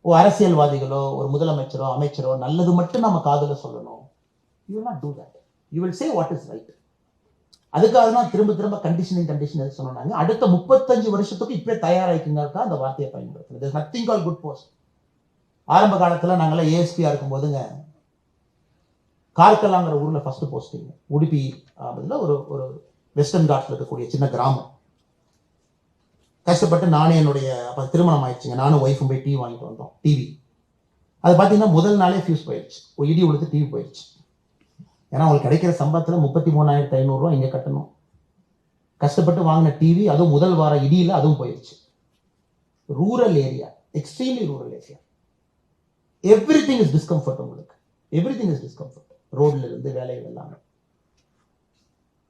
அரசியல்வாதிகளோ ஒரு முதலமைச்சரோ அமைச்சரோ நல்லது மட்டும் நம்ம காதுல சொல்லணும், you will not do that. You will say what is right. அதுக்காக தான் திரும்ப திரும்ப கண்டிஷன் சொன்னாங்க. அடுத்த 35 வருஷத்துக்கு இப்பவே தயாராகிக்குங்கிறதுக்காக அந்த வார்த்தையை பயன்படுத்துறது. நத்திங் கால் குட் போஸ்ட். ஆரம்ப காலத்தில் நாங்கள்லாம் ஏஎஸ்பியா இருக்கும் போதுங்க, கார்கலாங்கிற ஊரில் ஃபர்ஸ்ட் போஸ்டிங் உடுப்பி ஒரு ஒரு வெஸ்டர்ன் காட்ஸில் இருக்கக்கூடிய சின்ன கிராமம். கஷ்டப்பட்டு நானே என்னுடைய அப்போ திருமணம் ஆயிடுச்சுங்க, நானும் ஒய்ஃபும் போய் டிவி வாங்கிட்டு வந்தோம். டிவி அது பார்த்தீங்கன்னா முதல் நாளே ஃபியூஸ் போயிடுச்சு, ஒரு இடி உழுத்து டிவி போயிடுச்சு. ஏன்னா அவங்களுக்கு கிடைக்கிற சம்பளத்தில் 33,500 ரூபா இங்கே கட்டணும். கஷ்டப்பட்டு வாங்கின டிவி அதுவும் முதல் வார இடியில் அதுவும் போயிடுச்சு. Rural area, extremely rural area. Everything is discomfort. உங்களுக்கு எவ்ரிதிங் இஸ் டிஸ்கம்ஃபர்ட். ரோட்ல இருந்து வேலைகள் எல்லாமே.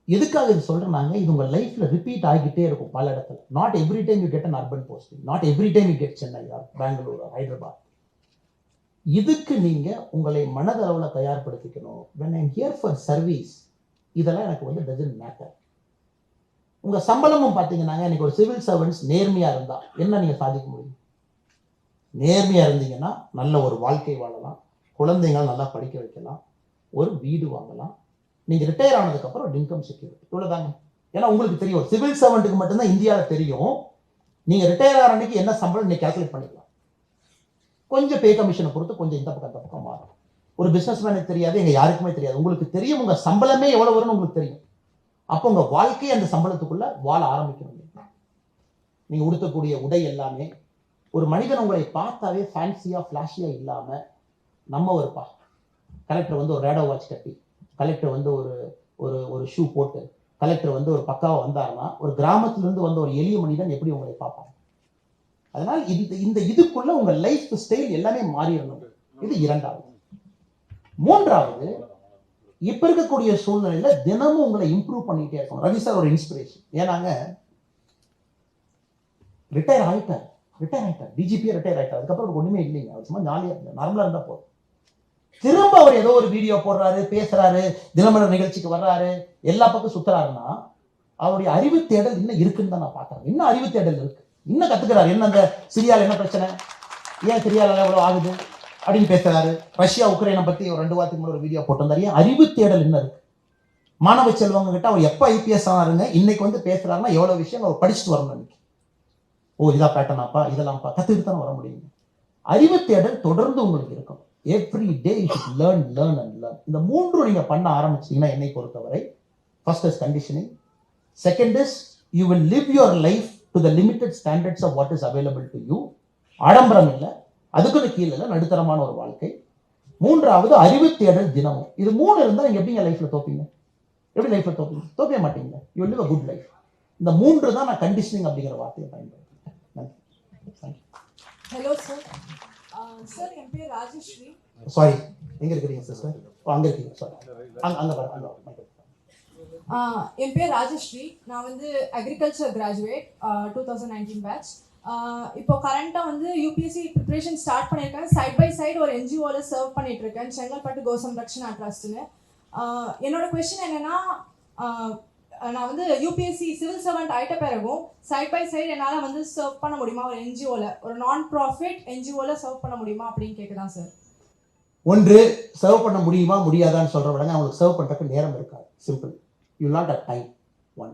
எதுக்காக இது சொல்றேன்னாங்க, இது உங்க லைஃப்ல ரிப்பீட் ஆகிட்டே இருக்கும் பல இடத்துல. Not every time you get an urban posting, not every time you get Chennai or Bangalore or Hyderabad. இதுக்கு நீங்க உங்களை மனதளவில் தயார்படுத்திக்கணும். when I'm here for service, இதெல்லாம் எனக்கு வந்து doesn't matter. உங்க சம்பளமும் பார்த்தீங்கன்னா, எனக்கு ஒரு சிவில் சர்வன்ட்ஸ் நேர்மையா இருந்தா என்ன நீங்க சாதிக்க முடியும்? நேர்மையா இருந்தீங்கன்னா நல்ல ஒரு வாழ்க்கை வாழலாம், குழந்தைங்களை நல்லா படிக்க வைக்கலாம், ஒரு வீடு வாங்கலாம். நீங்க ரிட்டையர் ஆனதுக்கு அப்புறம் இன்கம் செக்யூரிட்டி, இவ்வளவுதாங்க. ஏன்னா உங்களுக்கு தெரியும், ஒரு சிவில் சர்வெண்ட்டுக்கு மட்டும்தான் இந்தியாவில் தெரியும் நீங்க ரிட்டையர் ஆகிற அன்னைக்கு என்ன சம்பளம் நீங்க கால்குலேட் பண்ணிக்கலாம். கொஞ்சம் பே கமிஷனை பொறுத்து கொஞ்சம் இந்த பக்கம் அந்த பக்கம் மாறும். ஒரு பிசினஸ் மேனுக்கு தெரியாது, எங்க யாருக்குமே தெரியாது. உங்களுக்கு தெரியும் உங்க சம்பளமே எவ்வளவு வரும்னு உங்களுக்கு தெரியும். அப்போ உங்க வாழ்க்கையை அந்த சம்பளத்துக்குள்ள வாழ ஆரம்பிக்கணும். நீங்க உடுத்தக்கூடிய உடை எல்லாமே ஒரு மனிதன் உங்களை பார்த்தாவே ஃபேன்சியா ஃபிளாஷியா இல்லாம, நம்ம ஒருப்பா கலெக்டர் வந்து ஒரு ரேடோ வாட்ச் கட்டி, கலெக்டர் வந்து ஒரு ஒரு ஒரு ஷூ போட்டு, கலெக்டர் வந்து ஒரு பக்காவா வந்தாருன்னா, ஒரு கிராமத்திலிருந்து வந்த ஒரு எளிய மனிதன் எப்படி உங்களை பார்ப்பாங்க? அதனால் இந்த இதுக்குள்ள உங்க லைஃப் ஸ்டைல் எல்லாமே மாறிடணும். இது இரண்டாவது. மூன்றாவது, இப்ப இருக்கக்கூடிய சூழ்நிலையில தினமும் உங்களை இம்ப்ரூவ் பண்ணிட்டே இருக்கணும். ரவி சார் ஒரு இன்ஸ்பிரேஷன். ஏன்னாங்க ரிட்டையர் ஆயிட்டார், டிஜிபியே ரிட்டையர் ஆயிட்டார். அதுக்கப்புறம் ஒண்ணுமே இல்லைங்க. அவர் சும்மா ஜாலியா இருந்தார், நார்மலா இருந்தா போதும். திரும்ப அவர் ஏதோ ஒரு வீடியோ போடுறாரு, பேசுறாரு, தினமலர் நிகழ்ச்சிக்கு வர்றாரு, எல்லா பக்கம் சுத்துறாருன்னா அவருடைய அறிவு தேடல் இன்னும் இருக்குன்னு தான் நான் பாக்குறேன். இன்னும் அறிவு தேடல் இருக்கு, இன்னும் கத்துக்கிறாரு. என்ன அந்த சிரியால என்ன பிரச்சனை, ஏன் சிரியால எவ்வளவு ஆகுது அப்படின்னு பேசுறாரு. ரஷ்யா உக்ரைனை பத்தி ஒரு 2 வாரத்துக்கு முன்னாடி ஒரு வீடியோ போட்டிருந்தாரு. ஏன் அறிவு தேடல் இன்னும் இருக்கு. மாணவ செல்வங்க கிட்ட அவர் எப்ப ஐபிஎஸ் ஆனாருங்க, இன்னைக்கு வந்து பேசுறாருன்னா எவ்வளவு விஷயம் அவர் படிச்சுட்டு வரணும். இன்னைக்கு ஓ இதா பேட்டர்னாப்பா, இதெல்லாம்ப்பா கத்துக்கிட்டு தானே வர முடியும். அறிவு தேடல் தொடர்ந்து உங்களுக்கு இருக்கும். Every day you should learn and learn. இந்த மூன்று நீங்க பண்ண ஆரம்பிச்சீங்கன்னா, என்னை பொறுத்தவரை first is conditioning, second is you will live your life to the limited standards of what is available to you. ஆடம்பரம் இல்லை, அதுக்கு கீழே இல்லை, நடுத்தரமான ஒரு வாழ்க்கை. மூன்றாவது அறிவு தேடல் தினமும். இது 3 இருந்தால் நீங்க எப்படிங்க லைஃப்ல தோப்பீங்க? எப்படி லைஃப்ல தோப்பீங்க? தோப்பே மாட்டீங்க. You will live a good life. இந்த 3 தான் நான் கண்டிஷனிங் அப்படிங்கிற வார்த்தையை பயன்படுத்துறேன். Hello sir. சார் என் பேர் ராஜஸ்ரீ. சாரி, எங்க இருக்கிறீங்க சிஸ்டர்? அங்க இருக்கீங்க. சாரி, அங்க பாருங்க. என் பேர் ராஜஸ்ரீ. நான் வந்து அக்ரிகல்ச்சர் கிராஜுவேட் 2019 பேட்ச். இப்போ கரண்டாக வந்து யூபிஎஸ்சி ப்ரிப்பரேஷன் ஸ்டார்ட் பண்ணியிருக்கேன். சைட் பை சைடு ஒரு என்ஜிஓவில் சர்வ் பண்ணிட்டு இருக்கேன், செங்கல்பட்டு கோசம்ரக்ஷனா ட்ரஸ்ட்னு. என்னோட கொஸ்டின் என்னன்னா, நான் வந்து யூபிஎஸ்சி சிவில் சர்வெண்ட் ஆயிட்ட பிறகும் சைட் பை சைடு என்னால் வந்து சர்வ் பண்ண முடியுமா ஒரு என்ஜிஓவில், ஒரு நான் ப்ராஃபிட் என்ஜிஓவில் சர்வ் பண்ண முடியுமா அப்படின்னு கேட்குதான் சார். ஒன்று, சர்வ் பண்ண முடியுமா முடியாதான்னு சொல்ற விடங்க அவங்களுக்கு சர்வ் பண்றதுக்கு நேரம் இருக்காது. Simple, you not at time. One.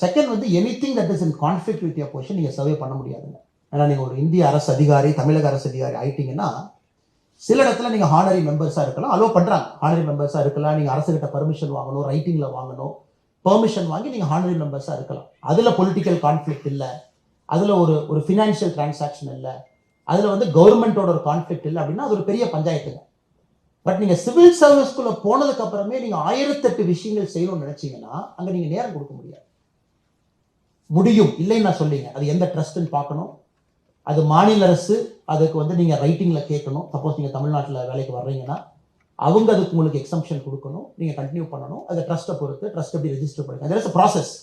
Second வந்து anything that is in conflict with your position நீங்க சர்வே பண்ண முடியாதுங்க. ஏன்னா நீங்க ஒரு இந்திய அரசு அதிகாரி, தமிழக அரசு அதிகாரி ஆயிட்டீங்கன்னா, சில இடத்துல நீங்க ஹானரி மெம்பர்ஸா இருக்கலாம், அலோ பண்றாங்க, ஹானரி மெம்பர்ஸா இருக்கலாம். நீங்க அரசு கிட்ட பர்மிஷன் வாங்கணும், ரைட்டிங்ல வாங்கணும், பெர்மிஷன் வாங்கி நீங்க ஹானரி மெம்பர்ஸா இருக்கலாம். அதுல பொலிட்டிக்கல் கான்ஃப்ளிக்ட் இல்லை, அதுல ஒரு ஃபினான்ஷியல் டிரான்சாக்ஷன் இல்லை, அதுல வந்து கவர்மெண்டோட ஒரு கான்ஃப்ளிக்ட் இல்லை அப்படின்னா அது ஒரு பெரிய பஞ்சாயத்துங்க. பட் நீங்க சிவில் சர்வீஸ்குள்ள போனதுக்கு அப்புறமே நீங்க 1008 விஷயங்கள் செய்யணும்னு நினைச்சீங்கன்னா அங்க நீங்க நேரம் கொடுக்க முடியாது. முடியும் இல்லைன்னு நான் சொல்லிங்க. அது எந்த ட்ரஸ்ட்னு பார்க்கணும், அது மாநில அரசு, அதுக்கு வந்து நீங்க ரைட்டிங்ல கேட்கணும். சப்போஸ் நீங்க தமிழ்நாட்டில் வேலைக்கு வர்றீங்கன்னா அவங்க அதுக்கு உங்களுக்கு எக்ஸம்ஷன் கொடுக்கணும், நீங்க கண்டினியூ பண்ணணும். அதை ட்ரஸ்ட்டை பொறுத்து, ட்ரஸ்ட் எப்படி ரெஜிஸ்டர் பண்ணுங்க, அது ப்ராசஸ்.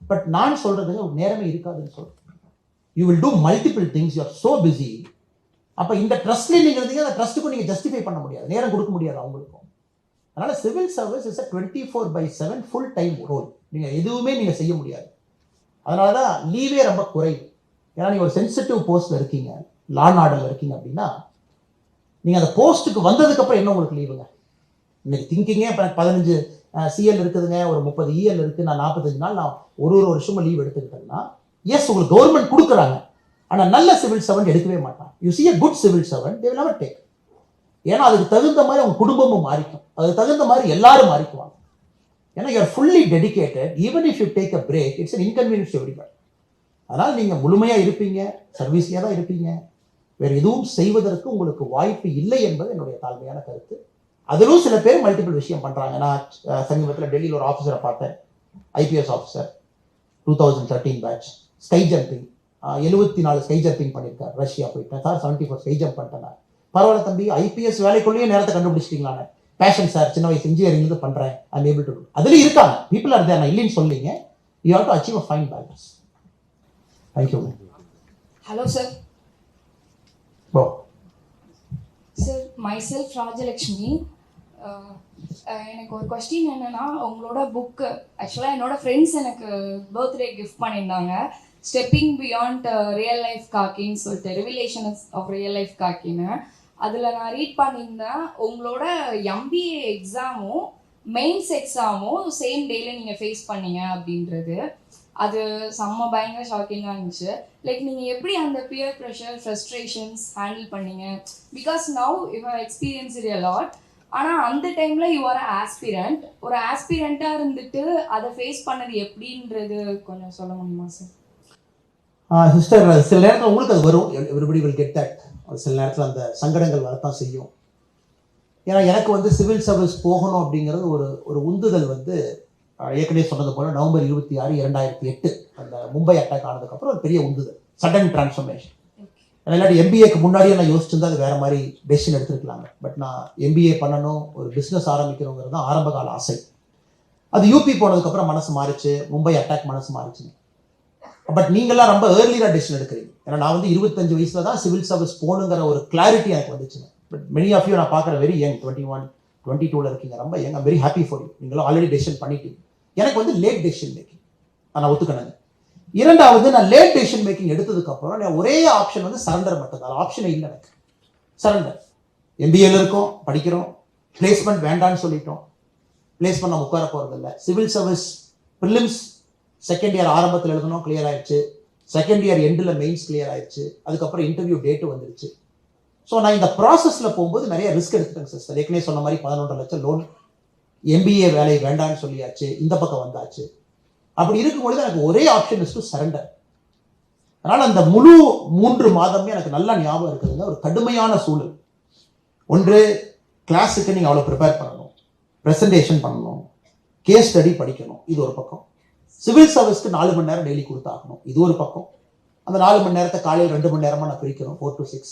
பட் நான் சொல்றதுங்க ஒரு நேரமே இருக்காதுன்னு சொல்றேன். You will do multiple things, you are so busy. அப்ப இந்த ட்ரஸ்ட்ல நீங்க இருந்தீங்க, அந்த ட்ரஸ்ட்டுக்கும் நீங்க ஜஸ்டிஃபை பண்ண முடியாது, நேரம் கொடுக்க முடியாது அவங்களுக்கும். அதனால civil service is 24/7 full time role. நீங்க எதுவுமே நீங்க செய்ய முடியாது. அதனாலதான் லீவே ரொம்ப குறைவு. ஏன்னா நீங்க ஒரு சென்சிட்டிவ் போஸ்ட்ல இருக்கீங்க, லா அண்ட் ஆர்டர்ல இருக்கீங்க அப்படின்னா, நீங்க அந்த போஸ்ட்டுக்கு வந்ததுக்கு அப்புறம் என்ன உங்களுக்கு லீவுங்க? இன்னைக்கு திங்கிங்கே இப்போ 15 சிஎல் இருக்குதுங்க, ஒரு 30 இஎல் இருக்குது, நான் 45 நாள் நான் ஒரு வருஷமும் லீவ் எடுத்துக்கிட்டேன்னா எஸ் உங்களுக்கு கவர்மெண்ட் கொடுக்குறாங்க. ஆனால் நல்ல சிவில் சர்வெண்ட் எடுக்கவே மாட்டான். You see a good civil servant they will never take. ஏன்னா அதுக்கு தகுந்த மாதிரி அவங்க குடும்பமும் மாறிக்கும், அதுக்கு தகுந்த மாதிரி எல்லாரும் மாறிக்குவாங்க. ஏன்னா you are fully dedicated. Even if you take a break it's an inconvenience to everybody. அதனால் நீங்கள் முழுமையாக இருப்பீங்க, சர்வீஸ்லேயே தான் இருப்பீங்க, வேறு எதுவும் செய்வதற்கு உங்களுக்கு வாய்ப்பு இல்லை என்பது என்னுடைய தாழ்மையான கருத்து. அதிலும் சில பேர் மல்டிபிள் விஷயம் பண்ணுறாங்க. நான் சமீபத்தில் டெல்லியில் ஒரு ஆஃபீஸரை பார்த்தேன், IPS officer, 2013 batch, sky jumping 74 sky jumping பண்ணியிருக்காரு. ரஷ்யா போயிட்டேன் சார், 74 ஸ்கை ஜம்ப் பண்ணிட்டேன். பரவாயில்ல தம்பி, ஐபிஎஸ் வேலைக்குள்ளேயே நேரத்தை கண்டுபிடிச்சிட்டீங்களான்னு. பேஷன் சார், சின்ன வயசு இன்ஜினியரிங்லேருந்து பண்ணுறேன், ஐ ஏபிள் டு டூ. அதுலேயும் இருக்காங்க, பீப்புள் ஆர் தேர், நான் இல்லைன்னு சொல்லிங்க. You have to achieve a fine balance. Thank you. Hello sir. Sir, myself Rajalakshmi. எனக்கு ஒரு கொஸ்டின் என்னன்னா, உங்களோட புக்கு ஆக்சுவலாக என்னோட ஃப்ரெண்ட்ஸ் எனக்கு பர்த்டே கிஃப்ட் பண்ணியிருந்தாங்க, ஸ்டெப்பிங் பியாண்ட் ரியல் லைஃப் காக்கின்னு சொல்லிட்டு, ரெவிலேஷன்ஸ் ஆஃப் ரியல் லைஃப் காக்கின்னு. அதில் நான் ரீட் பண்ணியிருந்தேன், உங்களோட எம்பிஏ எக்ஸாமும் மெயின்ஸ் எக்ஸாமும் சேம் டேல நீங்கள் ஃபேஸ் பண்ணீங்க அப்படின்றது. அது செம்ம பயங்கர ஷாக்கிங்காக இருந்துச்சு. லைக் நீங்கள் எப்படி அந்த பியர் ப்ரெஷர், ஃப்ரஸ்ட்ரேஷன்ஸ் ஹேண்டில் பண்ணீங்க? Because now you have experience it a lot. ஆனால் அந்த டைமில் யூ ஆர் ஆஸ்பிரண்ட். ஒரு ஆஸ்பிரண்ட்டாக இருந்துட்டு அதை ஃபேஸ் பண்ணது எப்படின்றது கொஞ்சம் சொல்ல முடியுமா சார்? சிஸ்டர், சில நேரத்தில் உங்களுக்கு அது வரும், எவ்ரிபடி வில் கெட் தட். சில நேரத்தில் அந்த சங்கடங்கள் வரத்தான் செய்யும். ஏன்னா எனக்கு வந்து சிவில் சர்வீஸ் போகணும் அப்படிங்கிறது ஒரு உந்துதல் வந்து ஏற்கனவே சொன்னது போல நவம்பர் 26, 2008 அந்த மும்பை அட்டாக் ஆனதுக்கப்புறம் ஒரு பெரிய உந்துதல், சடன் டிரான்ஸ்ஃபர்மேஷன். இல்லாட்டி எம்பிஏக்கு முன்னாடியே நான் யோசிச்சிருந்தா அது வேற மாதிரி டெசிஷன் எடுத்துருக்கலாங்க. பட் நான் எம்பிஏ பண்ணணும், ஒரு பிஸ்னஸ் ஆரம்பிக்கணுங்கிறது தான் ஆரம்ப கால ஆசை. அது யூபி போனதுக்கப்புறம் மனசு மாறிச்சு, மும்பை அட்டாக் மனசு மாறிச்சுங்க. பட் நீங்கள்லாம் ரொம்ப ஏர்லியாக டெசிஷன் எடுக்கிறீங்க. ஏன்னா நான் வந்து 25 வயசுல தான் சிவில் சர்வீஸ் போகணுங்கிற ஒரு கிளாரிட்டி எனக்கு வந்துச்சுங்க. பட் மெனி ஆஃப் யூ நான் பார்க்குற வெரி யங், 21, 22 இருக்கீங்க, ரொம்ப young. I'm very happy for you. நீங்களும் ஆல்ரெடி டெசிஷன் பண்ணிட்டீங்க. எனக்கு வந்து லேட் டெசிஷன் மேக்கிங் நான் ஒத்துக்கணுங்க. இரண்டாவது, நான் லேட் டெசிஷன் மேக்கிங் எடுத்ததுக்கப்புறம் நான் ஒரே ஆப்ஷன் வந்து சரண்டர் மட்டும்தான். ஆப்ஷனே இல்லை எனக்கு, சரண்டர். எம்பிஏல இருக்கோம், படிக்கிறோம், பிளேஸ்மெண்ட் வேண்டான்னு சொல்லிட்டோம், பிளேஸ்மெண்ட் நம்ம உட்கார போகிறது இல்லை. Civil service prelims second year ஆரம்பத்தில் எழுதணும், கிளியர் ஆயிடுச்சு. செகண்ட் இயர் எண்டில் மெயின்ஸ் கிளியர் ஆயிடுச்சு. அதுக்கப்புறம் இன்டர்வியூ டேட்டு வந்துடுச்சு. ஸோ நான் இந்த ப்ராசஸில் போகும்போது நிறைய ரிஸ்க் எடுத்துட்டேங்க சிஸ்டர். ஏற்கனவே சொன்ன மாதிரி 11.5 லட்சம் லோன், எம்பிஏ வேலை வேண்டான்னு சொல்லியாச்சு, இந்த பக்கம் வந்தாச்சு. அப்படி இருக்கும்பொழுது எனக்கு ஒரே ஆப்ஷன் இஸ் டு சரண்டர். அதனால் அந்த முழு 3 மாதமே எனக்கு நல்லா ஞாபகம் இருக்குதுங்க. ஒரு கடுமையான சூழல். ஒன்று, கிளாஸுக்கு நீங்கள் அவ்வளோ ப்ரிப்பேர் பண்ணணும், ப்ரெசன்டேஷன் பண்ணணும், கேஸ் ஸ்டடி படிக்கணும், இது ஒரு பக்கம். சிவில் சர்வீஸ்க்கு 4 மணி நேரம் டெய்லி கொடுத்தாகணும், இது ஒரு பக்கம். அந்த 4 மணி நேரத்தை காலையில் 2 மணி நேரமாக நான் பிரிக்கணும், 4 to 6.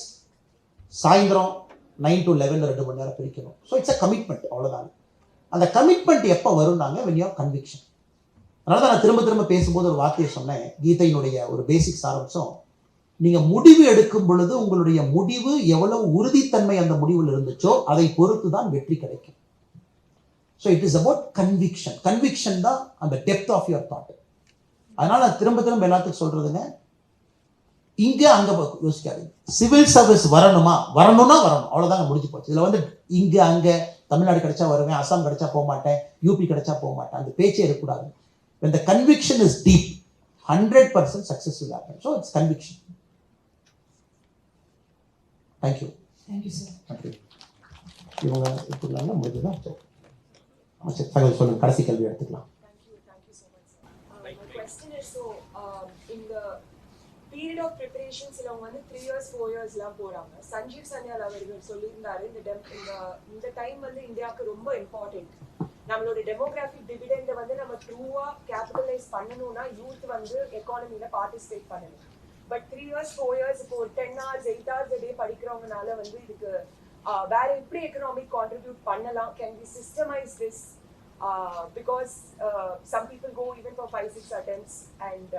சாயந்தரம் 9 to 11 2 மணி நேரம் பிரிக்கணும். ஸோ இட்ஸ் அ கமிட்மெண்ட், அவ்வளோதான். அந்த கமிட்மெண்ட் எப்போ வரும்னாங்க, when you have conviction. அதனால தான் நான் திரும்ப பேசும்போது ஒரு வார்த்தையை சொன்னேன், கீதையினுடைய ஒரு பேசிக் சாராம்சம், நீங்கள் முடிவு எடுக்கும் பொழுது உங்களுடைய முடிவு எவ்வளவு உறுதித்தன்மை அந்த முடிவில் இருந்துச்சோ அதை பொறுத்து தான் வெற்றி கிடைக்கும். So it is about conviction. Conviction தான் அந்த டெப்த் ஆஃப் யுவர் தாட். அதனால நான் திரும்ப எல்லாத்துக்கும் சொல்றதுங்க, இங்க அங்க யோசிக்காதீங்க. சிவில் சர்வீஸ் வரணும்னா வரணும், அவ்வளவுதாங்க, முடிஞ்சு போச்சு. இதுல வந்து இங்க அங்க தமிழ்நாடு கிடைச்சா வருவேன், அசாம் கிடைச்சா போக மாட்டேன், யூபி கிடைச்சா போக மாட்டேன், அந்த பேச்சே இருக்கக்கூடாது. when the conviction is deep, 100% success will happen. So it's conviction. Thank you. Thank you, sir. Okay. இவங்க இப்படிலாம் முடிஞ்சுதான் சரி, தகவல் சொல்லுங்க, கடைசி கேள்வி எடுத்துக்கலாம். Thank you so much, sir. My question is, so in the period of preparation சிலவங்க வந்து 3 years 4 years எல்லாம் போறாங்க. சஞ்சீவ் சன்யால் அவர்கள் சொல்லியிருந்தாரு, இந்த டைம் வந்து இந்தியாவுக்கு ரொம்ப இம்பார்ட்டன்ட். நம்மளோட டெமோகிராஃபிக் டிவிடெண்டை வந்து நம்ம ட்ரூவா கேபிட்டலைஸ் பண்ணணும்னா யூத் வந்து எக்கானமியில பார்ட்டிசிபேட் பண்ணணும். பட் 3 years 4 years இப்போ ஒரு 10 hours 8 hours a day படிக்கிறவங்கனால வந்து இதுக்கு வேற எப்படி எக்கனாமிக் கான்ட்ரிபியூட் பண்ணலாம்? Can we systemize this? Because some people go even for 5-6 attempts, and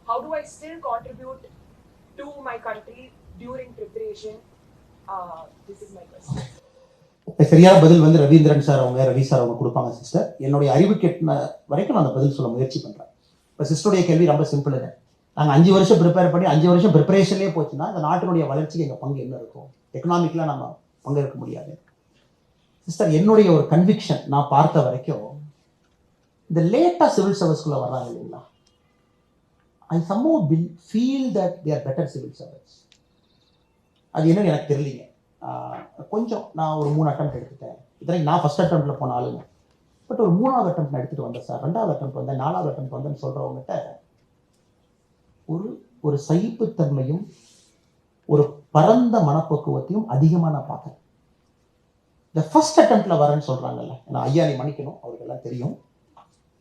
how do I still contribute to my country during preparation? This is my question. சரியான பதில் வந்து Ravindran sir Ravi sir அவங்க கொடுப்பாங்க சிஸ்டர். என்னுடைய அறிவு கெட்டின வரைக்கும் நான் அந்த பதில் சொல்ல முயற்சி பண்றேன். இப்போ சிஸ்டருடைய கேள்வி ரொம்ப சிம்பிளுங்க. நாங்கள் 5 வருஷம் ப்ரிப்பேர் பண்ணி 5 வருஷம் ப்ரிப்பரேஷன்லேயே போச்சுன்னா இந்த நாட்டினுடைய வளர்ச்சிக்கு எங்கள் பங்கு என்ன இருக்கும்? எக்கனாமிக்லாம் நம்ம பங்கேற்க முடியாது. சிஸ்டர், என்னுடைய ஒரு கன்விக்ஷன் நான் பார்த்த வரைக்கும் இந்த லேட்டாக சிவில் சர்வீஸ்குள்ளே வர்றாங்க இல்லைங்களா, ஐ somehow feel that they are better civil service. அது என்னன்னு எனக்கு தெரியலிங்க. கொஞ்சம் நான் ஒரு 3 அட்டெம்ப்ட் எடுத்துட்டேன். இத்தனைக்கு நான் ஃபர்ஸ்ட் அட்டெம்ப்டில் போன ஆளுங்க. பட் ஒரு 3வது அட்டெம்ப்ட் நான் எடுத்துகிட்டு வந்தேன் சார், 2வது அட்டெம்ப்ட் வந்தேன், 4வது அட்டெம்ப்ட் வந்தேன்னு சொல்கிறவங்ககிட்ட ஒரு சகிப்புத்தன்மையும் ஒரு பரந்த மனப்பக்குவத்தையும் அதிகமாக நான் பார்க்குறேன். இந்த ஃபர்ஸ்ட் அட்டெம்ப்டில் வரேன்னு சொல்கிறாங்கல்ல, நான் ஐயா நீ மன்னிக்கணும், அவருக்கெல்லாம் தெரியும்,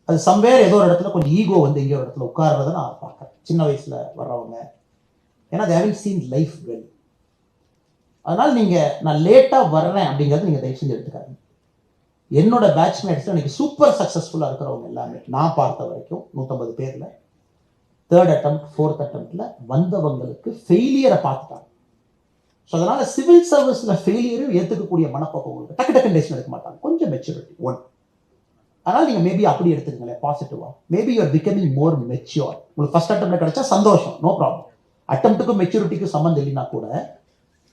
அது சம்வேர் ஏதோ ஒரு இடத்துல கொஞ்சம் ஈகோ வந்து எங்கேயோ ஒரு இடத்துல உட்கார்றதை நான் பார்க்குறேன். சின்ன வயசில் வர்றவங்க, ஏன்னா they haven't seen life well. அதனால் நீங்கள் நான் லேட்டாக வர்றேன் அப்படிங்கிறது நீங்கள் தயவு செஞ்சு எடுத்துக்காதீங்க. என்னோட பேட்ச்மேட்ஸில் இன்னைக்கு சூப்பர் சக்ஸஸ்ஃபுல்லாக இருக்கிறவங்க எல்லாமே நான் பார்த்த வரைக்கும் 150 பேரில் 3rd அட்டெம்ப்ட் 4th அட்டெம்ப்டில் வந்தவங்களுக்கு ஃபெயிலியரை பார்த்துட்டாங்க. ஸோ அதனால் சிவில் சர்வீஸில் ஃபெயிலியரும் ஏற்றுக்கக்கூடிய மனப்பக்குவம் டக்கு டக்குன்னு டெசிஷன் எடுக்க மாட்டாங்க, கொஞ்சம் மெச்சூரிட்டி 1. அதனால் நீங்கள் மேபி அப்படி எடுத்துக்கங்களேன் பாசிட்டிவாக. Maybe you are becoming more mature. உங்களுக்கு ஃபர்ஸ்ட் அட்டெம்ப்ட் கிடைச்சா சந்தோஷம், நோ ப்ராப்ளம். அட்டெம்ப்ட்டுக்கும் மெச்சூரிட்டிக்கும் சம்மந்தம் இல்லைன்னா கூட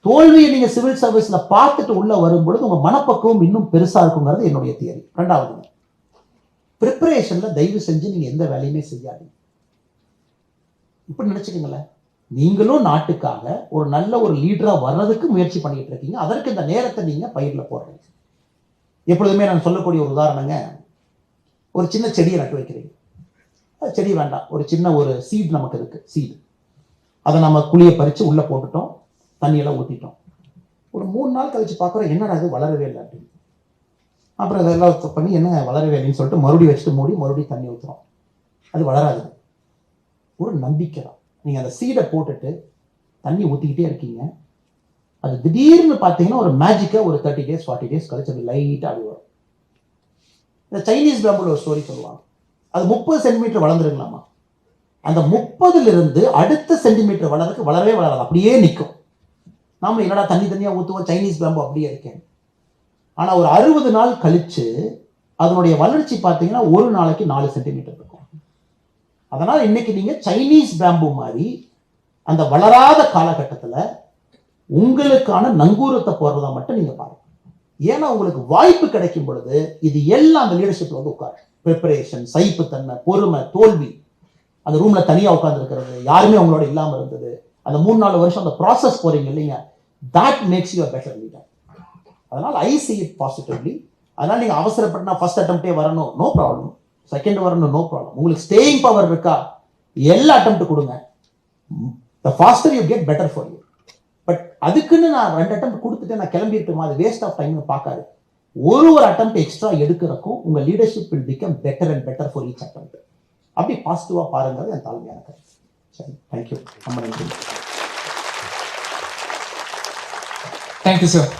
தோல்வியை நீங்கள் சிவில் சர்வீஸில் பார்த்துட்டு உள்ள வரும்பொழுது உங்கள் மனப்பக்குவம் இன்னும் பெருசாக இருக்குங்கிறது என்னுடைய தியரி. 2வது, ப்ரிப்பரேஷனில் தயவு செஞ்சு நீங்கள் எந்த வேலையுமே செய்யாதீங்க. இப்படி நினச்சிக்கங்களேன், நீங்களும் நாட்டுக்காக ஒரு நல்ல ஒரு லீடராக வர்றதுக்கு முயற்சி பண்ணிட்டு இருக்கீங்க, அதற்கு இந்த நேரத்தை நீங்கள் பயிரில் போடுறீங்க. எப்பொழுதுமே நான் சொல்லக்கூடிய ஒரு உதாரணங்க, ஒரு சின்ன செடியை நட்டு வைக்கிறீங்க. அது செடி வேண்டாம், ஒரு சின்ன ஒரு சீட் நமக்கு இருக்குது, சீடு. அதை நம்ம குழியை பறித்து உள்ளே போட்டுட்டோம், தண்ணியெல்லாம் ஊற்றிட்டோம். ஒரு 3 நாள் கழிச்சு பார்க்குறோம், என்னடா அது வளரவே இல்லை அப்படின்னு. அப்புறம் இதெல்லாம் பண்ணி என்ன வளரவே இல்லைன்னு சொல்லிட்டு மறுபடியும் வச்சுட்டு மறுபடியும் தண்ணி ஊற்றுறோம், அது வளராது. ஒரு நம்பிக்கை தான். நீங்கள் அந்த சீடை போட்டுட்டு தண்ணி ஊற்றிக்கிட்டே இருக்கீங்க, அது திடீர்னு பார்த்தீங்கன்னா ஒரு மேஜிக்காக ஒரு 30 days 40 days கழிச்சு அது லைட்டாக அப்படி வரும். இந்த சைனீஸ் பேம்புல ஒரு ஸ்டோரி சொல்லுவாங்க, அது 30 சென்டிமீட்டர் வளர்ந்துருங்களாமா. அந்த 30லிருந்து அடுத்த சென்டிமீட்டர் வளர்றதுக்கு வளரவே வளராது, அப்படியே நிற்கும். நாம என்னடா தண்ணியாக ஊற்றுவோம், சைனீஸ் பேம்பு அப்படியே இருக்கேன். ஆனால் ஒரு 60 நாள் கழிச்சு அதனுடைய வளர்ச்சி பார்த்தீங்கன்னா ஒரு நாளைக்கு 4 சென்டிமீட்டர் இருக்கும். அதனால் இன்னைக்கு நீங்கள் சைனீஸ் பேம்பு மாதிரி அந்த வளராத காலகட்டத்தில் உங்களுக்கான நங்கூரத்தை போடுறதா மட்டும் நீங்கள் பாருங்க. ஏன்னா உங்களுக்கு வாய்ப்பு கிடைக்கும் பொழுது இது எல்லாம் அந்த லீடர்ஷிப்ல வந்து உட்காரு. ப்ரிப்பரேஷன், சகிப்புத்தன்மை, பொறுமை, தோல்வி, அந்த ரூம்ல தனியாக உட்காந்துருக்கிறது, யாருமே உங்களோட இல்லாமல் இருந்தது, அந்த 3-4 வருஷம் அந்த ப்ராசஸ் போறீங்க இல்லைங்க, that makes you a better leader. அதனால் I see it positively. அதனால் நீங்கள் அவசரப்பட்டா ஃபர்ஸ்ட் அட்டெம்ப்டே வரணும், நோ ப்ராப்ளம். செகண்ட் வரணும், நோ ப்ராப்ளம். உங்களுக்கு ஸ்டேயிங் பவர் இருக்கா, எல்லா அட்டெம்ப்ட் கொடுங்க. the faster you get, better for you. But அதுக்குன்னு நான் 2 அட்டெம்ப்ட் கொடுத்துட்டு நான் கிளம்பிட்டுமா, அது வேஸ்ட் ஆஃப் டைம்னு பார்க்காது. ஒரு அட்டெம்ப்ட் எக்ஸ்ட்ரா எடுக்கிறக்கும் உங்கள் leadership will become better and better for each attempt. அப்படி பாசிட்டிவாக பாருங்கிறது என் தாழ்மையான கருத்து. சரி, தேங்க்யூ, ரொம்ப நன்றி. Thank you sir.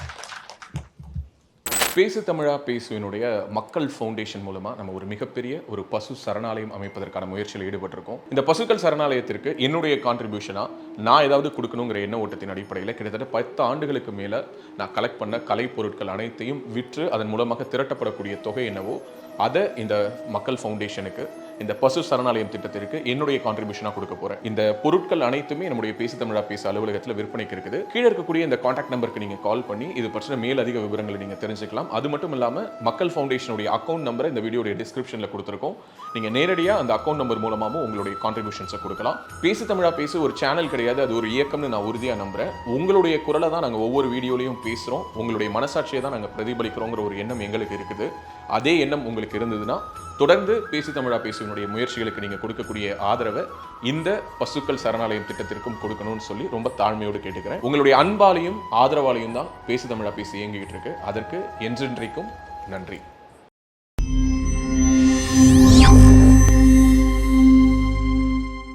பேசு தமிழா பேசுவினுடைய மக்கள் ஃபவுண்டேஷன் மூலமாக நம்ம ஒரு மிகப்பெரிய ஒரு பசு சரணாலயம் அமைப்பதற்கான முயற்சியில் ஈடுபட்டிருக்கோம். இந்த பசுக்கள் சரணாலயத்திற்கு என்னுடைய கான்ட்ரிபியூஷனாக நான் ஏதாவது கொடுக்கணுங்கிற எண்ண ஓட்டத்தின் அடிப்படையில் கிட்டத்தட்ட 10 ஆண்டுகளுக்கு மேலே நான் கலெக்ட் பண்ண கலை பொருட்கள் அனைத்தையும் விற்று அதன் மூலமாக திரட்டப்படக்கூடிய தொகை என்னவோ அதை இந்த மக்கள் ஃபவுண்டேஷனுக்கு, இந்த பசு சரணாலயம் திட்டத்திற்கு என்னுடைய கான்ட்ரிபியூஷனாக கொடுக்க போகிறேன். இந்த பொருட்கள் அனைத்துமே நம்முடைய பேசு தமிழா பேச அலுவலகத்தில் விற்பனைக்கு இருக்குது. கீழே இருக்கக்கூடிய இந்த கான்டாக்ட் நம்பருக்கு நீங்கள் கால் பண்ணி இது பற்றின மேலதிக விவரங்களை நீங்கள் தெரிஞ்சுக்கலாம். அது மட்டும் இல்லாமல் மக்கள் ஃபவுண்டேஷனுடைய அக்கௌண்ட் நம்பரை இந்த வீடியோடைய டிஸ்கிரிப்ஷனில் கொடுத்துருக்கோம். நீங்கள் நேரடியாக அந்த அக்கௌண்ட் நம்பர் மூலமாகவும் உங்களுடைய கான்ட்ரிபியூஷன்ஸை கொடுக்கலாம். பேசு தமிழா பேசு ஒரு சேனல் கிடையாது, அது ஒரு இயக்கம்னு நான் உறுதியாக நம்புகிறேன். உங்களுடைய குரலை தான் நாங்கள் ஒவ்வொரு வீடியோலையும் பேசுகிறோம், உங்களுடைய மனசாட்சியை தான் நாங்கள் பிரதிபலிக்கிறோங்கிற ஒரு எண்ணம் எங்களுக்கு இருக்குது. அதே எண்ணம் உங்களுக்கு இருந்ததுன்னா தொடர்ந்து பேசு தமிழா பேசுவனுடைய முயற்சிகளுக்கு நீங்கள் கொடுக்கக்கூடிய ஆதரவை இந்த பசுக்கள் சரணாலயம் திட்டத்திற்கும் கொடுக்கணும்னு சொல்லி ரொம்ப தாழ்மையோடு கேட்டுக்கிறேன். உங்களுடைய அன்பாலையும் ஆதரவாலையும் தான் பேசு தமிழா பேசி இயங்கிக்கிட்டு இருக்கு. அதற்கு என்றென்றைக்கும் நன்றி.